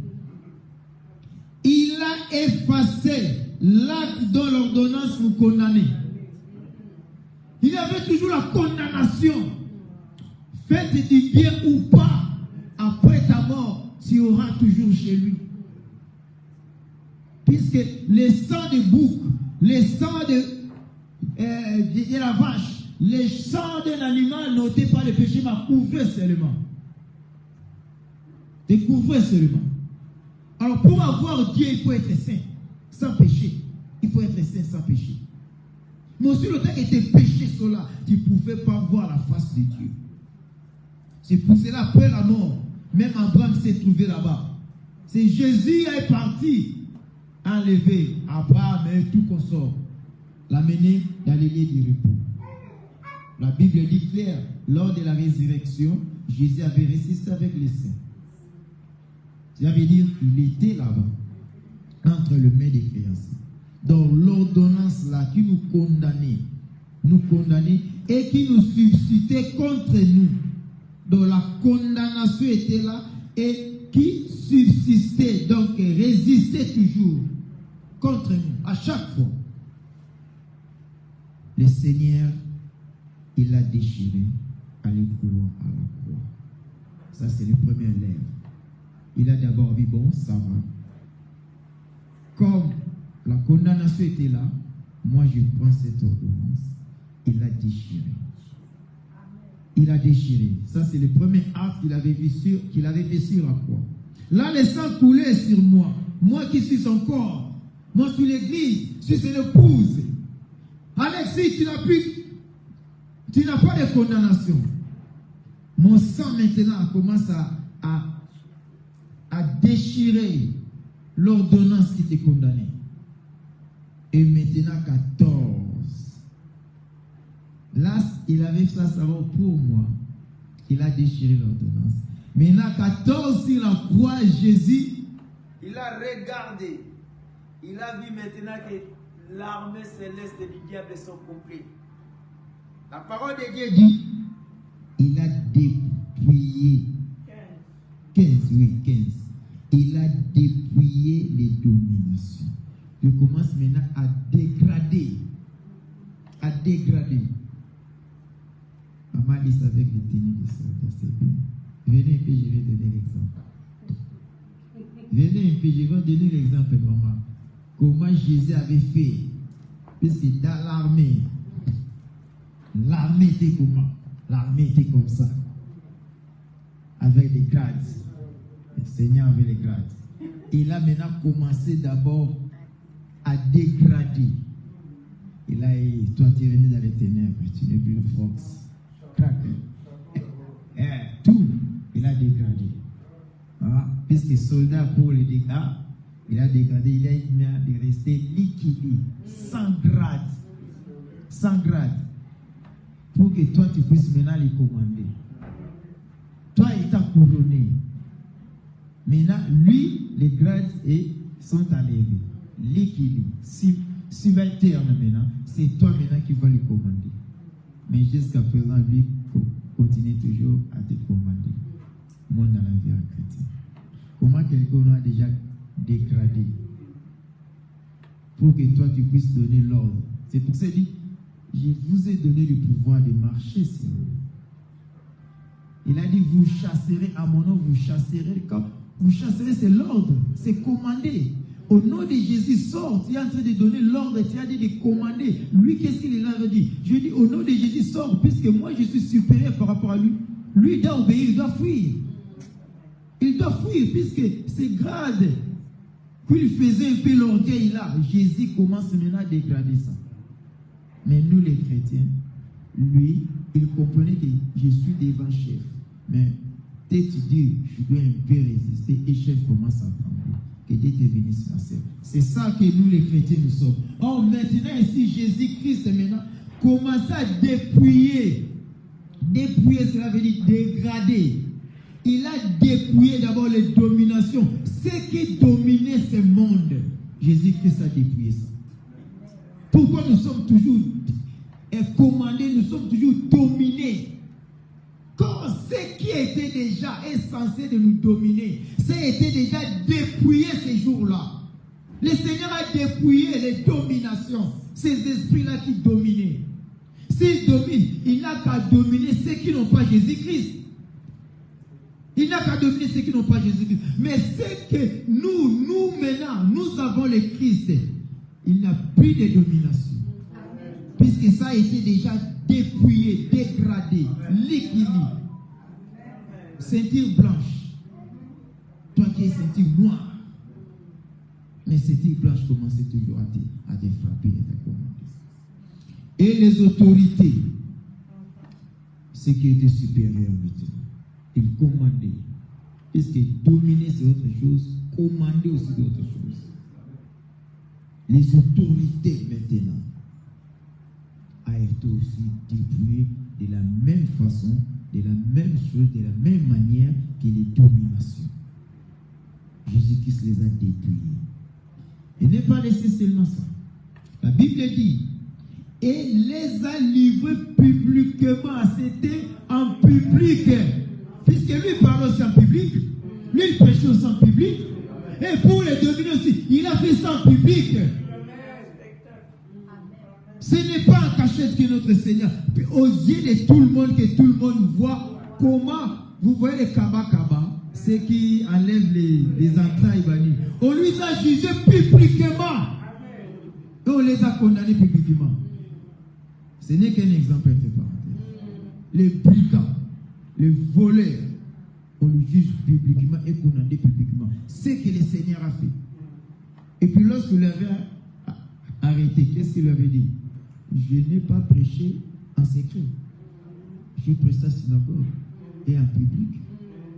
Il a effacé l'acte dont l'ordonnance nous condamnait. Il y avait toujours la condamnation. Faites du bien ou pas, après ta mort, tu auras toujours chez lui. Puisque le sang de bouc, le sang de la vache, le sang d'un animal n'ôtait pas le péché, mais couvrait seulement. Découvrez seulement. Alors pour avoir Dieu, il faut être saint, sans péché. Il faut être saint sans péché. Mais aussi le temps que tes péchés sont là, tu ne pouvais pas voir la face de Dieu. C'est pour cela, après la mort, même Abraham s'est trouvé là-bas. C'est Jésus est parti, enlever Abraham et tout consort, l'amener dans les lieux du repos. La Bible dit clair, lors de la résurrection, Jésus avait résisté avec les saints. Ça veut dire qu'il était là-bas, entre le maître des créanciers. Donc l'ordonnance là qui nous condamnait et qui nous substituait contre nous. Donc la condamnation était là et qui subsistait, donc résistait toujours contre nous, à chaque fois. Le Seigneur, il a déchiré à l'écrouant à la croix. Ça, c'est le premier lèvre. Il a d'abord dit, bon, ça va. Comme la condamnation était là, moi je prends cette ordonnance. Il a déchiré. Il a déchiré. Ça, c'est le premier acte qu'il avait fait sur la croix. Là, le sang coulait sur moi. Moi qui suis son corps. Moi, sur l'église, sur son épouse. Alexis, tu n'as pas de condamnation. Mon sang maintenant commence à déchirer l'ordonnance qui t'est condamnée. Et maintenant 14. Là, il avait fait ça pour moi. Il a déchiré l'ordonnance. Maintenant 14, sur la croix, Jésus, il a regardé. Il a vu maintenant que l'armée céleste du diable sont complètes. La parole de Dieu dit, il a dépouillé 15. Il a dépouillé les dominations. Il commence maintenant à dégrader. Maman dit ça avec les tenues de soldat, c'est bien. Venez un peu, je vais donner l'exemple, maman. Comment Jésus avait fait. Parce que dans l'armée était comment? L'armée était comme ça. Avec des grades. Le Seigneur avait les grades. Il a maintenant commencé d'abord à dégrader. Il a dit, toi tu es venu dans les ténèbres, tu n'es plus le fox. Crac. Tout, il a dégradé. Puisque soldat pour les dégâts, il a dégradé, il a de rester liquide, sans grade. Pour que toi tu puisses maintenant les commander. Toi, il t'a couronné. Maintenant, lui, les grades sont enlevés. Liquide, subalterne maintenant. C'est toi maintenant qui vas lui commander. Mais jusqu'à présent, lui continue toujours à te commander. Moi, dans la vie en chrétien. Comment quelqu'un a déjà dégradé pour que toi tu puisses donner l'ordre. C'est pour ça qu'il dit, je vous ai donné le pouvoir de marcher sur vous. Il a dit, vous chasserez à mon nom, vous chasserez. Quand vous chasserez, c'est l'ordre, c'est commandé. Au nom de Jésus, sort. Tu es en train de donner l'ordre, tu as dit de commander. Lui, qu'est-ce qu'il a dit? Je dis, au nom de Jésus, sort, puisque moi, je suis supérieur par rapport à lui. Lui, il doit obéir, il doit fuir. Il doit fuir, puisque c'est grade. Qu'il faisait un peu l'orgueil là. Jésus commence maintenant à dégrader ça. Mais nous, les chrétiens, lui, il comprenait que je suis devant chef. Mais dès que tu dis, je dois un peu résister, et chef commence à trembler. Que Dieu te bénisse, ma sœur. C'est ça que nous, les chrétiens, nous sommes. Or, maintenant, ici, Jésus-Christ, maintenant, commence à dépouiller. Dépouiller, cela veut dire dégrader. Il a dépouillé d'abord les dominations. Ce qui dominait ce monde, Jésus-Christ a dépouillé ça. Pourquoi nous sommes toujours commandés, nous sommes toujours dominés? Quand ce qui était déjà censé de nous dominer, c'était déjà dépouillé ces jours-là. Le Seigneur a dépouillé les dominations, ces esprits-là qui dominaient. S'il domine, il n'a qu'à dominer ceux qui n'ont pas Jésus-Christ. Il n'a qu'à dominer ceux qui n'ont pas Jésus-Christ. Mais c'est que nous maintenant, nous avons le Christ. Il n'a plus de domination. Puisque ça a été déjà dépouillé, dégradé, liquide. Ceinture blanche. Toi qui es ceinture noire. Mais ceinture blanche commençait toujours à te frapper et à te commander. Et les autorités, ceux qui étaient supérieurs maintenant. Il commandait. Puisque dominer c'est autre chose, commander aussi c'est autre chose. Les autorités maintenant a été aussi dépouillées de la même façon, de la même chose, de la même manière que les dominations. Jésus-Christ les a dépouillées. Il n'est pas laissé seulement ça. La Bible dit, et les a livrés publiquement. C'était en public. Puisque lui parle aussi en public, lui il prêchait aussi en public, et pour les dominer aussi, il a fait ça en public. Ce n'est pas en cachette que notre Seigneur, aux yeux de tout le monde, que tout le monde voit comment, vous voyez les kaba, ceux qui enlèvent les entrailles bannies. On les a jugés publiquement, et on les a condamnés publiquement. Ce n'est qu'un exemple entre parenthèses. Les brigands, les voleurs, on le juge publiquement et condamné publiquement. C'est ce que le Seigneur a fait. Et puis lorsqu'il l'avait arrêté, qu'est-ce qu'il lui avait dit? Je n'ai pas prêché en secret. J'ai prêché à la synagogue et en public.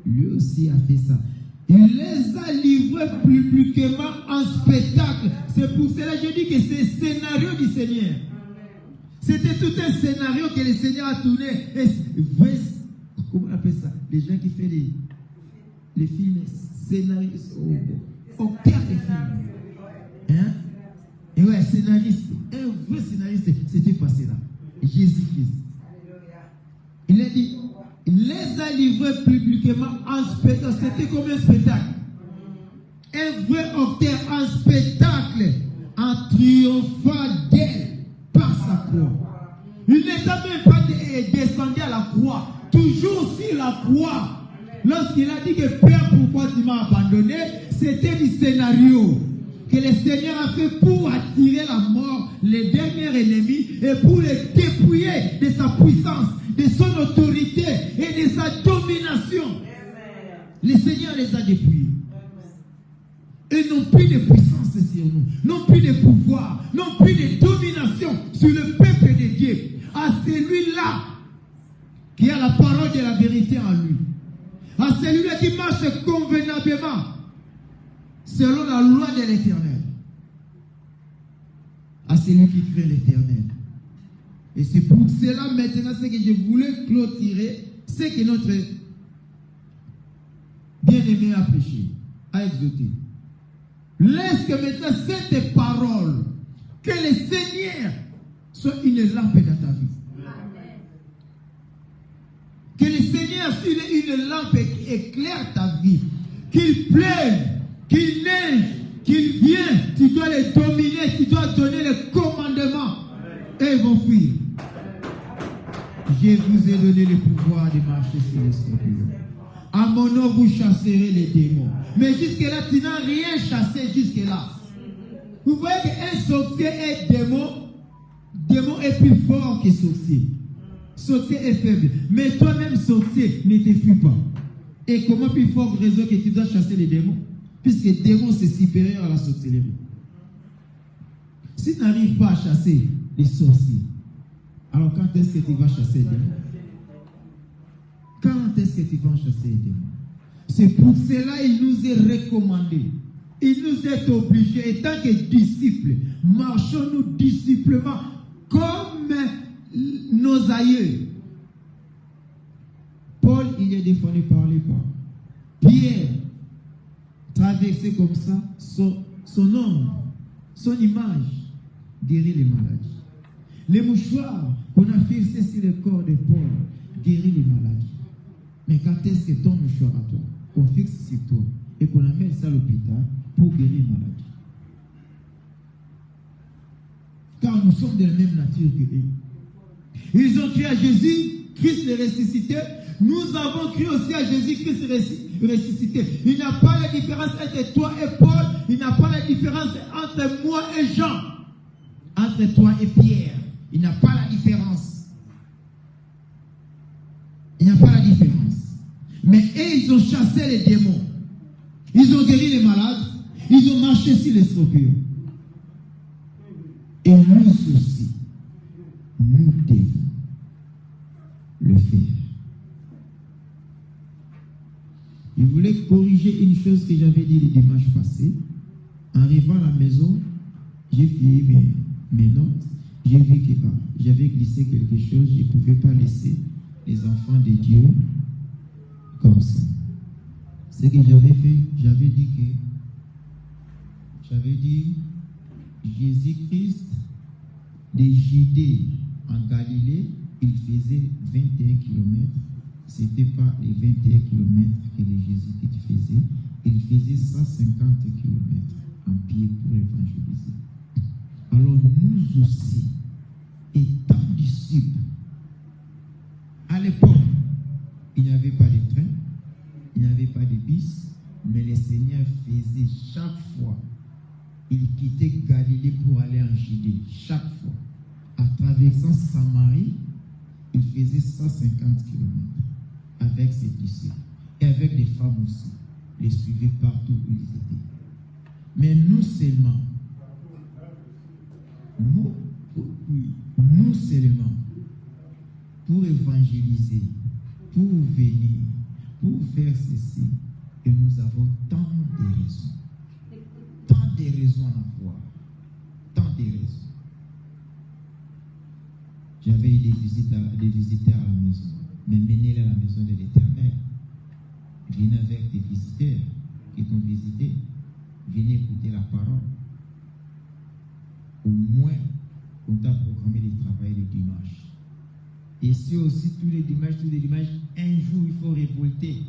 Lui aussi a fait ça. Il les a livrés publiquement en spectacle. C'est pour cela que je dis que c'est le scénario du Seigneur. C'était tout un scénario que le Seigneur a tourné. Et comment on appelle ça? Les gens qui font les films scénaristes au cœur des films. Hein? Et ouais, scénariste. Un vrai scénariste, c'était passé là. Jésus-Christ. Il a dit, il les a livrés publiquement en spectacle. C'était comme un spectacle. Un vrai acteur en spectacle, en triomphant d'elle par sa croix. Il n'était même pas descendu à la croix, toujours sur la croix. Lorsqu'il a dit que Père, pourquoi tu m'as abandonné, c'était du scénario que le Seigneur a fait pour attirer la mort, les derniers ennemis, et pour les dépouiller de sa puissance, de son autorité et de sa domination. Le Seigneur les a dépouillés. Et n'ont plus de puissance sur nous, n'ont plus de pouvoir, n'ont plus de domination sur le peuple de Dieu. À celui-là qui a la parole de la vérité en lui, à celui-là qui marche convenablement selon la loi de l'Éternel, à celui qui crée l'Éternel. Et c'est pour cela maintenant ce que je voulais clôturer, c'est que notre bien-aimé a prêché, a exhorté. Laisse que maintenant cette parole, que le Seigneur soit une lampe dans ta vie. Amen. Que le Seigneur soit une lampe qui éclaire ta vie. Qu'il pleuve, qu'il neige, qu'il vienne, tu dois les dominer, tu dois donner les commandements. Et ils vont fuir. Je vous ai donné le pouvoir de marcher sur les scorpions. À mon nom, vous chasserez les démons. Mais jusque-là, tu n'as rien chassé jusque-là. Vous voyez qu'un sorcier est démon. Démon est plus fort que sorcier. Sorcier est faible. Mais toi-même, sorcier, ne te fuis pas. Et comment plus fort raison que tu dois chasser les démons? Puisque démon, c'est supérieur à la sorcellerie. Si tu n'arrives pas à chasser les sorciers, alors quand est-ce que tu vas chasser les démons? Quand est-ce que tu vas chasser les démons? C'est pour cela qu'il nous est recommandé. Il nous est obligé, étant que disciples, marchons-nous disciplement comme nos aïeux. Paul, il est défendu par les pas. Pierre, traversé comme ça, son ombre, son image, guérit les maladies. Les mouchoirs qu'on a fixés sur le corps de Paul, guérit les maladies. Mais quand est-ce que ton mouchoir à toi, qu'on fixe sur toi et qu'on amène ça à l'hôpital pour guérir les maladies? Car nous sommes de la même nature que eux. Ils ont cru à Jésus, Christ est ressuscité. Nous avons cru aussi à Jésus, Christ est ressuscité. Il n'y a pas la différence entre toi et Paul. Il n'y a pas la différence entre moi et Jean. Entre toi et Pierre. Il n'y a pas la différence. Il n'y a pas la différence. Mais eux, ils ont chassé les démons. Ils ont guéri les malades. Ils ont marché sur les scorpions. Et nous aussi, nous devons le faire. Je voulais corriger une chose que j'avais dit le dimanche passé. En arrivant à la maison, j'ai fini mes notes. J'ai vu que j'avais glissé quelque chose. Je ne pouvais pas laisser les enfants de Dieu comme ça. Ce que j'avais fait, j'avais dit Jésus-Christ de Judée en Galilée, il faisait 21 km. Ce n'était pas les 21 km que le Jésus-Christ faisait. Il faisait 150 km en pied pour évangéliser. Alors nous aussi, étant disciples, à l'époque, il n'y avait pas de train, il n'y avait pas de bus, mais le Seigneur faisait chaque fois, il quittait Galilée pour aller en Judée, chaque fois. À traversant Samarie, il faisait 150 km avec ses disciples et avec des femmes aussi. Les suivaient partout où ils étaient. Mais nous seulement, nous seulement, pour évangéliser, pour venir, pour faire ceci, et nous avons tant de raisons à avoir, tant de raisons. J'avais eu des visiteurs à la maison, mais menez-les à la maison de l'Éternel. Venez avec des visiteurs qui t'ont visité, venez écouter la parole. Au moins, on t'a programmé de travailler le dimanche. Et si aussi tous les dimanches, un jour il faut révolter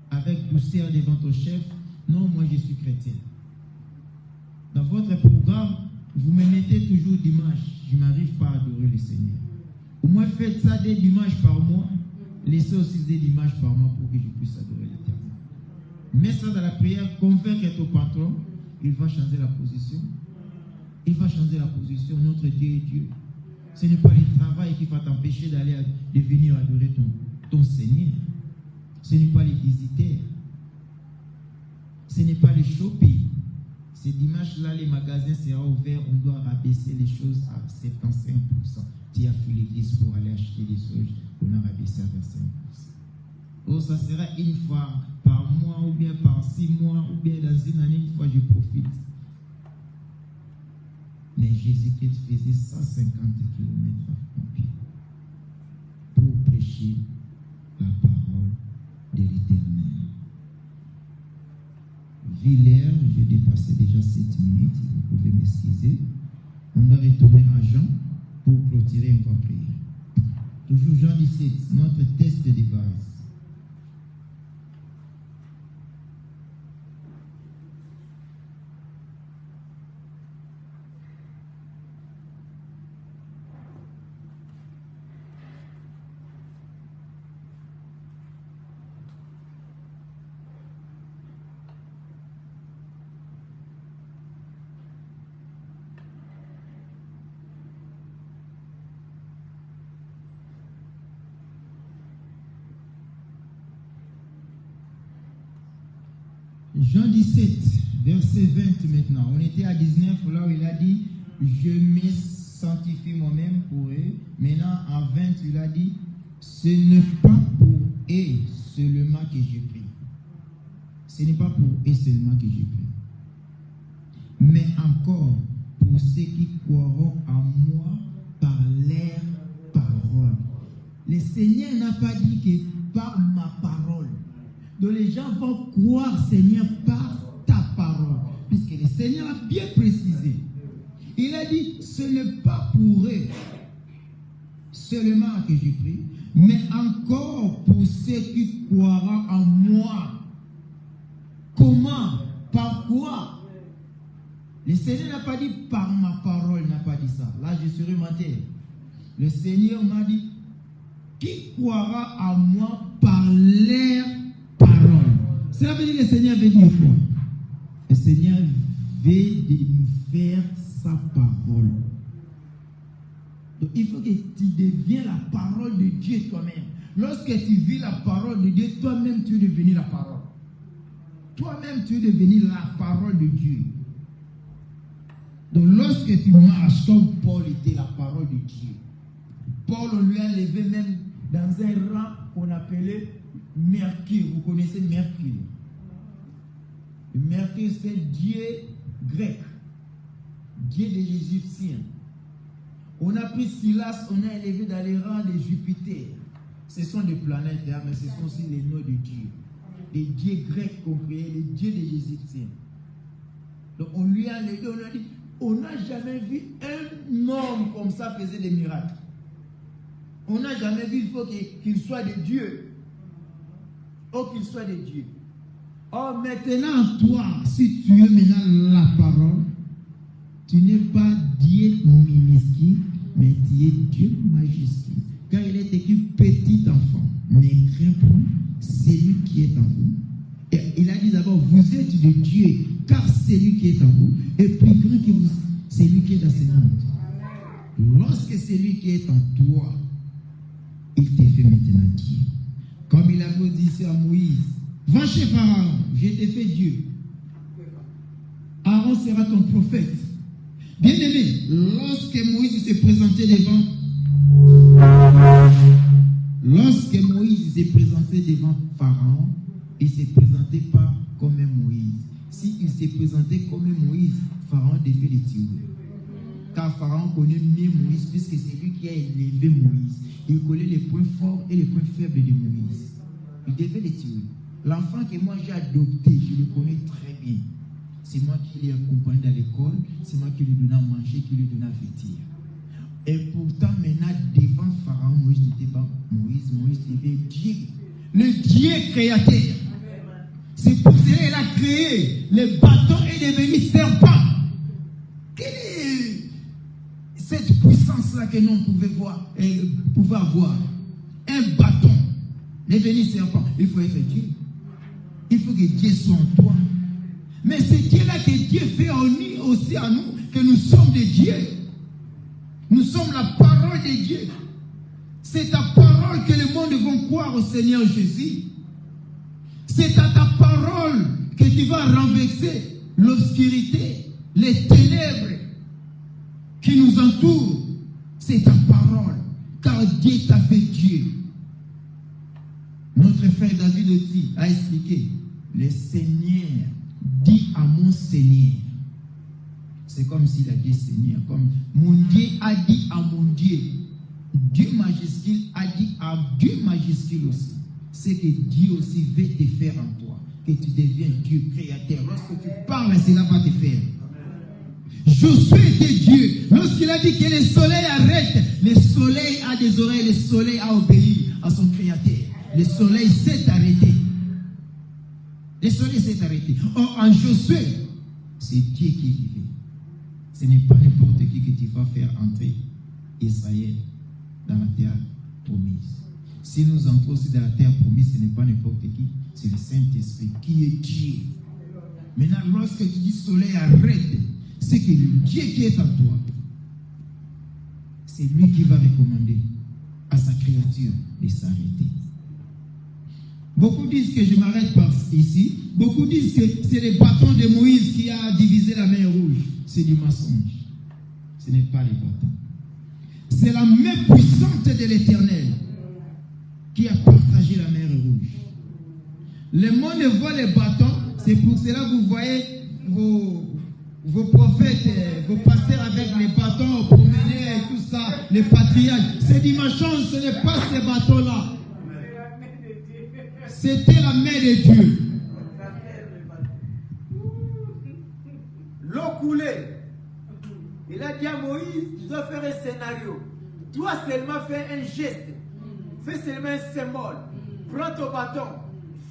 avec douceur devant ton chef, non, moi je suis chrétien. Dans votre programme, vous me mettez toujours dimanche, je n'arrive pas à adorer le Seigneur. Au moins faites ça des dimanches par mois, laissez aussi des dimanches par mois pour que je puisse adorer l'Éternel. Mets ça dans la prière, convaincre ton patron, il va changer la position. Il va changer la position. Notre Dieu est Dieu. Ce n'est pas le travail qui va t'empêcher de venir adorer ton Seigneur. Ce n'est pas les visiteurs. Ce n'est pas les shopping. Ce dimanche-là, les magasins seront ouverts. On doit rabaisser les choses à 75%. Tu as fait l'église pour aller acheter des choses. On a rabaissé à 25%. Oh, ça sera une fois par mois, ou bien par 6 mois, ou bien dans une année, une fois je profite. Mais Jésus-Christ faisait 150 km à pied pour prêcher la parole de l'Éternel. Villers, j'ai dépassé déjà 7 minutes, vous pouvez m'excuser. On va retourner à Jean pour clôturer une fois prière. Toujours Jean 17, notre test de base. Jean 17, verset 20 maintenant. On était à 19, là où il a dit, je me sanctifie moi-même pour eux. Maintenant, à 20, il a dit, ce n'est pas pour eux seulement que je prie. Ce n'est pas pour eux seulement que je prie. Mais encore pour ceux qui croiront à moi par leur parole. Le Seigneur n'a pas dit que par ma parole. Donc les gens vont croire, Seigneur, par ta parole. Puisque le Seigneur a bien précisé. Il a dit, ce n'est pas pour eux seulement que je prie, mais encore pour ceux qui croiront en moi. Comment? Par quoi? Le Seigneur n'a pas dit par ma parole, il n'a pas dit ça. Là, je serai menteur. Le Seigneur m'a dit, qui croira en moi par leur parole. Cela veut dire que le Seigneur veut dire quoi? Le Seigneur veut nous faire sa parole. Donc il faut que tu deviennes la parole de Dieu toi-même. Lorsque tu vis la parole de Dieu, toi-même tu es devenu la parole. Toi-même tu es devenu la parole de Dieu. Donc lorsque tu marches comme Paul était la parole de Dieu, Paul on lui a levé même dans un rang qu'on appelait Mercure. Vous connaissez Mercure? Mercure, c'est Dieu grec, Dieu des Égyptiens. On a pris Silas, on a élevé dans les rangs de Jupiter. Ce sont des planètes, hein, mais ce sont aussi les noms de Dieu. Les dieux grecs qu'on créait, les dieux des Égyptiens. Donc on lui a élevé, on a dit, on n'a jamais vu un homme comme ça faisait des miracles. On n'a jamais vu, il faut qu'il soit de Dieu. Oh, qu'il soit de Dieu. Oh, maintenant, toi, si tu es maintenant la parole, tu n'es pas Dieu minuscule, mais tu es Dieu majuscule. Car il est écrit petit enfant, ne crains point celui qui est en vous. Et il a dit d'abord, vous êtes de Dieu, car celui qui est en vous est plus grand que vous, celui qui est dans ce monde. Lorsque celui qui est en toi, il te fait maintenant Dieu. Comme il avait dit ici à Moïse, va chez Pharaon, je t'ai fait Dieu. Aaron sera ton prophète. Bien-aimé, lorsque Moïse s'est présenté devant Pharaon, il ne s'est présenté pas comme un Moïse. S'il s'est présenté comme un Moïse, Pharaon devait le tuer. Car Pharaon connaît mieux Moïse, puisque c'est lui qui a élevé Moïse. Il connaît les points forts et les points faibles de Moïse. Il devait le tuer. L'enfant que moi j'ai adopté, je le connais très bien. C'est moi qui l'ai accompagné dans l'école, c'est moi qui lui ai donné à manger, qui lui ai donné à vêtir. Et pourtant, maintenant, devant Pharaon, Moïse n'était pas Moïse, Moïse devait Dieu, le Dieu créateur. C'est pour cela qu'il a créé le bâton est devenu serpent. Quelle est cette puissance-là que nous pouvions voir et pouvait avoir? Un bâton devenu serpent. Il faut être Dieu. Il faut que Dieu soit en toi. Mais c'est Dieu-là que Dieu fait aussi à nous, que nous sommes des dieux. Nous sommes la parole de Dieu. C'est ta parole que le monde va croire au Seigneur Jésus. C'est à ta parole que tu vas renverser l'obscurité, les ténèbres qui nous entourent. C'est ta parole, car Dieu t'a fait Dieu. Notre frère David aussi a expliqué, le Seigneur dit à mon Seigneur. C'est comme s'il a dit Seigneur, comme mon Dieu a dit à mon Dieu. Dieu majuscule a dit à Dieu majuscule aussi. C'est que Dieu aussi veut te faire en toi, que tu deviens Dieu créateur. Lorsque tu parles, cela va te faire. Josué était Dieu. Lorsqu'il a dit que le soleil arrête, le soleil a des oreilles, le soleil a obéi à son créateur. Le soleil s'est arrêté. Le soleil s'est arrêté. Or, en Josué, c'est Dieu qui vivait. Ce n'est pas n'importe qui que tu vas faire entrer Israël dans la terre promise. Si nous entrons aussi dans la terre promise, ce n'est pas n'importe qui, c'est le Saint-Esprit qui est Dieu. Maintenant, lorsque tu dis soleil arrête, c'est que le Dieu qui est en toi, c'est lui qui va recommander à sa créature de s'arrêter. Beaucoup disent que je m'arrête par ici. Beaucoup disent que c'est le bâton de Moïse qui a divisé la mer Rouge. C'est du mensonge. Ce n'est pas le bâton. C'est la main puissante de l'Éternel qui a partagé la mer Rouge. Le monde voit les bâtons. C'est pour cela que vous voyez vos prophètes, vos pasteurs avec les bâtons promener et tout ça, les patriarches. C'est du mensonge, ce n'est pas ces bâtons-là. C'était la main de Dieu. L'eau coulait. Il a dit à Moïse, tu dois faire un scénario. Toi seulement fais un geste. Fais seulement un symbole. Prends ton bâton,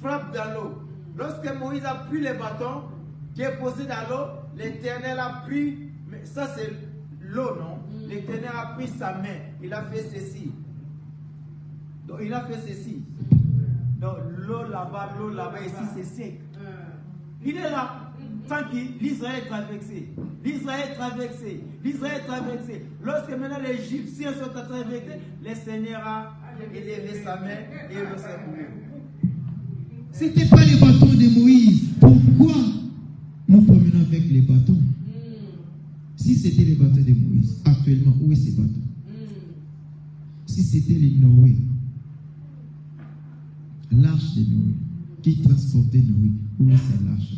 frappe dans l'eau. Lorsque Moïse a pris le bâton qui est posé dans l'eau, l'Éternel a pris, mais ça c'est l'eau, non? L'Éternel a pris sa main. Il a fait ceci. Donc il a fait ceci. Donc l'eau là-bas, ici c'est sec. Il est là, tant que l'Israël est traversé. L'Israël est traversé. L'Israël est traversé. Lorsque maintenant les Égyptiens sont traversés, le Seigneur a élevé sa main et le s'est coulé. Ce n'était pas les bâtons de Moïse. Pourquoi nous promenons avec les bâtons? Si c'était les bâtons de Moïse, actuellement, où est ces bâtons? Si c'était les Noé, l'arche de Noé, qui transportait Noé, où est cette l'arche?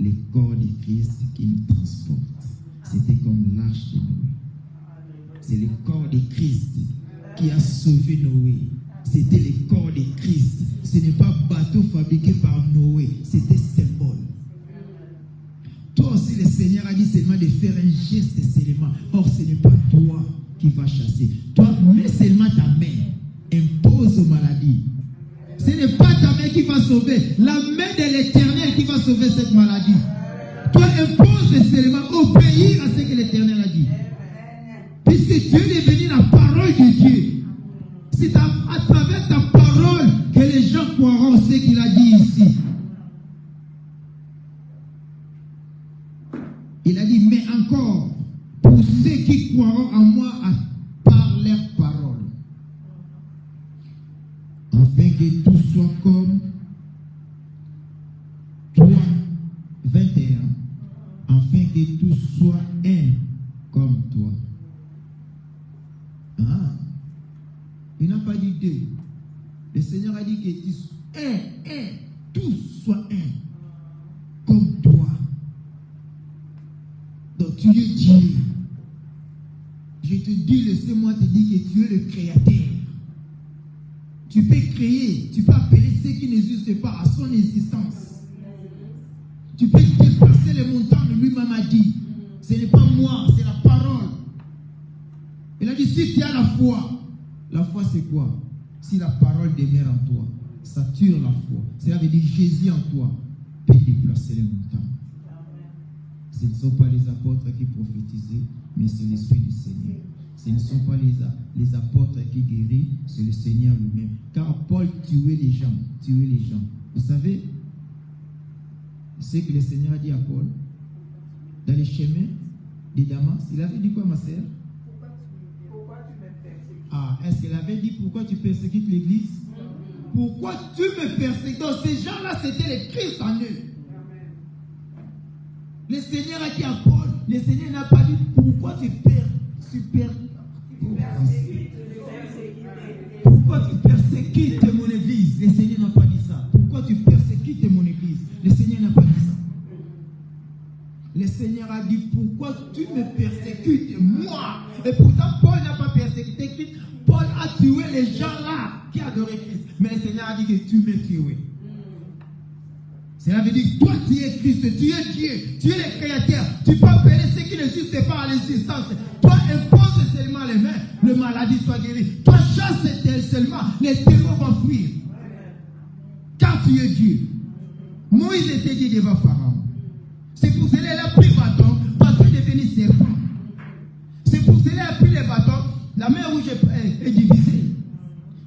Les corps de Christ qui nous transportent. C'était comme l'arche de Noé. C'est le corps de Christ qui a sauvé Noé. C'était le corps de Christ. Ce n'est pas bateau fabriqué par Noé. C'était symbole. Toi aussi, le Seigneur a dit seulement de faire un geste seulement. Or, ce n'est pas toi qui vas chasser. Toi, mets seulement ta main. Impose aux maladies. Ce n'est pas ta main qui va sauver. La main de l'Éternel qui va sauver cette maladie. Toi, impose seulement, obéir à ce que l'Éternel a dit. Puisque Dieu est devenu la parole de Dieu. C'est à travers ta parole que les gens croiront ce qu'il a dit ici. Il a dit, mais encore, pour ceux qui croiront en moi par leur parole, afin que tout soit comme toi, 21. Il n'a pas dit deux. Le Seigneur a dit que tous soient un, comme toi. Donc tu es Dieu. Je te dis, laissez-moi te dire que tu es le créateur. Tu peux créer, tu peux appeler ce qui n'existe pas à son existence. Tu peux déplacer les montagnes, lui-même a dit. Ce n'est pas moi, c'est la parole. Il a dit, si tu as la foi c'est quoi? Si la parole demeure en toi, ça tue la foi. Cela veut dire Jésus en toi peut déplacer les montagnes. Ce ne sont pas les apôtres qui prophétisaient, mais c'est l'Esprit du Seigneur. Ce ne sont pas les apôtres qui guérissent, c'est le Seigneur lui-même. Car Paul tuait les gens. Vous savez, c'est que le Seigneur a dit à Paul, dans les chemins de Damas, il avait dit quoi, ma sœur? Pourquoi tu me persécutes? Ah, est-ce qu'il avait dit pourquoi tu persécutes l'église? Pourquoi tu me persécutes? Donc ces gens-là, c'était le Christ en eux. Le Seigneur a dit à Paul, le Seigneur n'a pas dit pourquoi tu pourquoi tu persécutes mon église? Le Seigneur n'a pas dit ça. Pourquoi tu persécutes mon église? Le Seigneur n'a pas dit ça. Le Seigneur a dit pourquoi tu me persécutes moi? Et pourtant Paul n'a pas persécuté Christ. Paul a tué les gens là qui adoraient Christ. Mais le Seigneur a dit que tu m'as tué. Cela veut dire toi tu es Christ, tu es Dieu, tu es le créateur. Tu peux appeler ce qui n'existe pas à l'existence. Toi impose seulement les mains, le maladie soit guéri. Toi chasse seulement, les démons vont fuir. Car tu es Dieu. Moïse était dit devant Pharaon. C'est pour cela qu'il a pris bâton est devenu serpent. C'est pour cela qu'il a pris les bâtons, la mer rouge est divisée.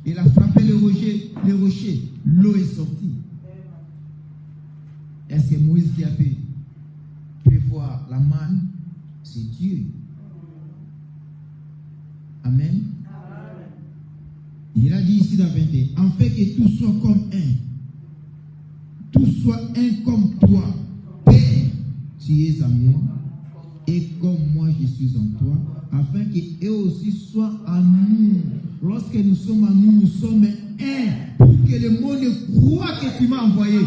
Il a frappé le rocher, l'eau est sortie. Est-ce que Moïse qui a fait prévoir la manne? C'est Dieu. Amen. Il a dit ici dans 21, en fait que tout soit comme un. Tout soit un comme toi. Père, tu es en moi. Et comme moi je suis en toi. Afin qu'eux aussi soient en nous. Lorsque nous sommes en nous, nous sommes un. Pour que le monde croit que tu m'as envoyé.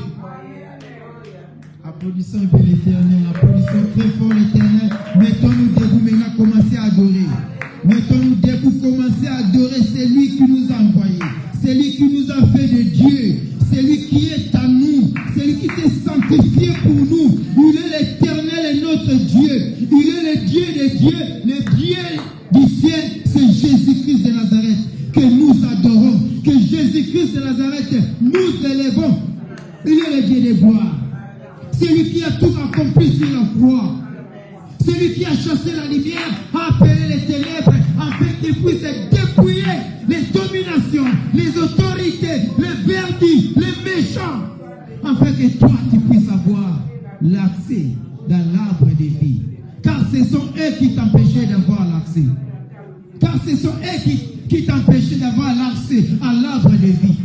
Applaudissons un peu l'Éternel, applaudissons très fort l'Éternel. Mettons-nous debout maintenant, commencez à adorer. Mettons-nous debout, commencez à adorer celui qui nous a envoyés, celui qui nous a fait de Dieu, celui qui est à nous, celui qui s'est sanctifié pour nous. Il est l'Éternel et notre Dieu. Il est le Dieu des dieux, le Dieu du ciel, c'est Jésus-Christ de Nazareth que nous adorons, que Jésus-Christ de Nazareth nous élevons. Il est le Dieu des gloires. C'est lui qui a tout accompli sur la croix. C'est lui qui a chassé la lumière, a appelé les ténèbres, afin qu'il puisse dépouiller les dominations, les autorités, les verdicts, les méchants, afin que toi tu puisses avoir l'accès dans l'arbre de vie. Car ce sont eux qui t'empêchaient d'avoir l'accès. Car ce sont eux qui t'empêchaient d'avoir l'accès à l'arbre de vie.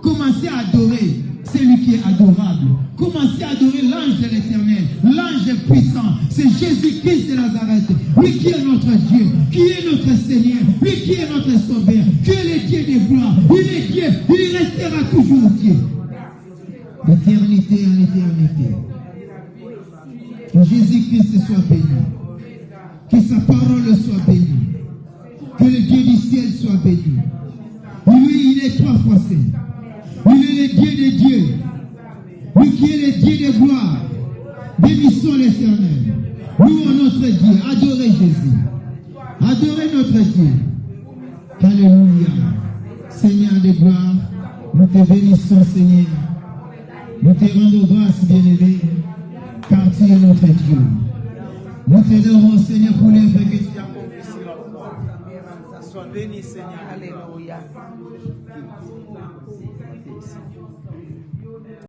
Commencez à adorer celui qui est adorable. Commencez à adorer l'ange de l'Éternel, l'ange puissant. C'est Jésus-Christ de Nazareth, lui qui est notre Dieu, qui est notre Seigneur, lui qui est notre Sauveur, qui est le Dieu des gloires. Il est Dieu, il restera toujours Dieu. D'éternité en éternité. Que Jésus-Christ soit béni. Que sa parole soit bénie. Que le Dieu du ciel soit béni. Lui, il est 3 fois saint. Il est le Dieu des dieux. Lui qui est le Dieu des gloires. Bénissons l'Éternel. Louons notre Dieu. Adorez Jésus. Adorez notre Dieu. Alléluia. Seigneur de gloire, nous te bénissons, Seigneur. Nous te rendons grâce, bien-aimé, car tu es notre Dieu. Nous te donnons, Seigneur, pour l'œuvre que tu as accomplie sur la croix. Sois béni, Seigneur. Alléluia.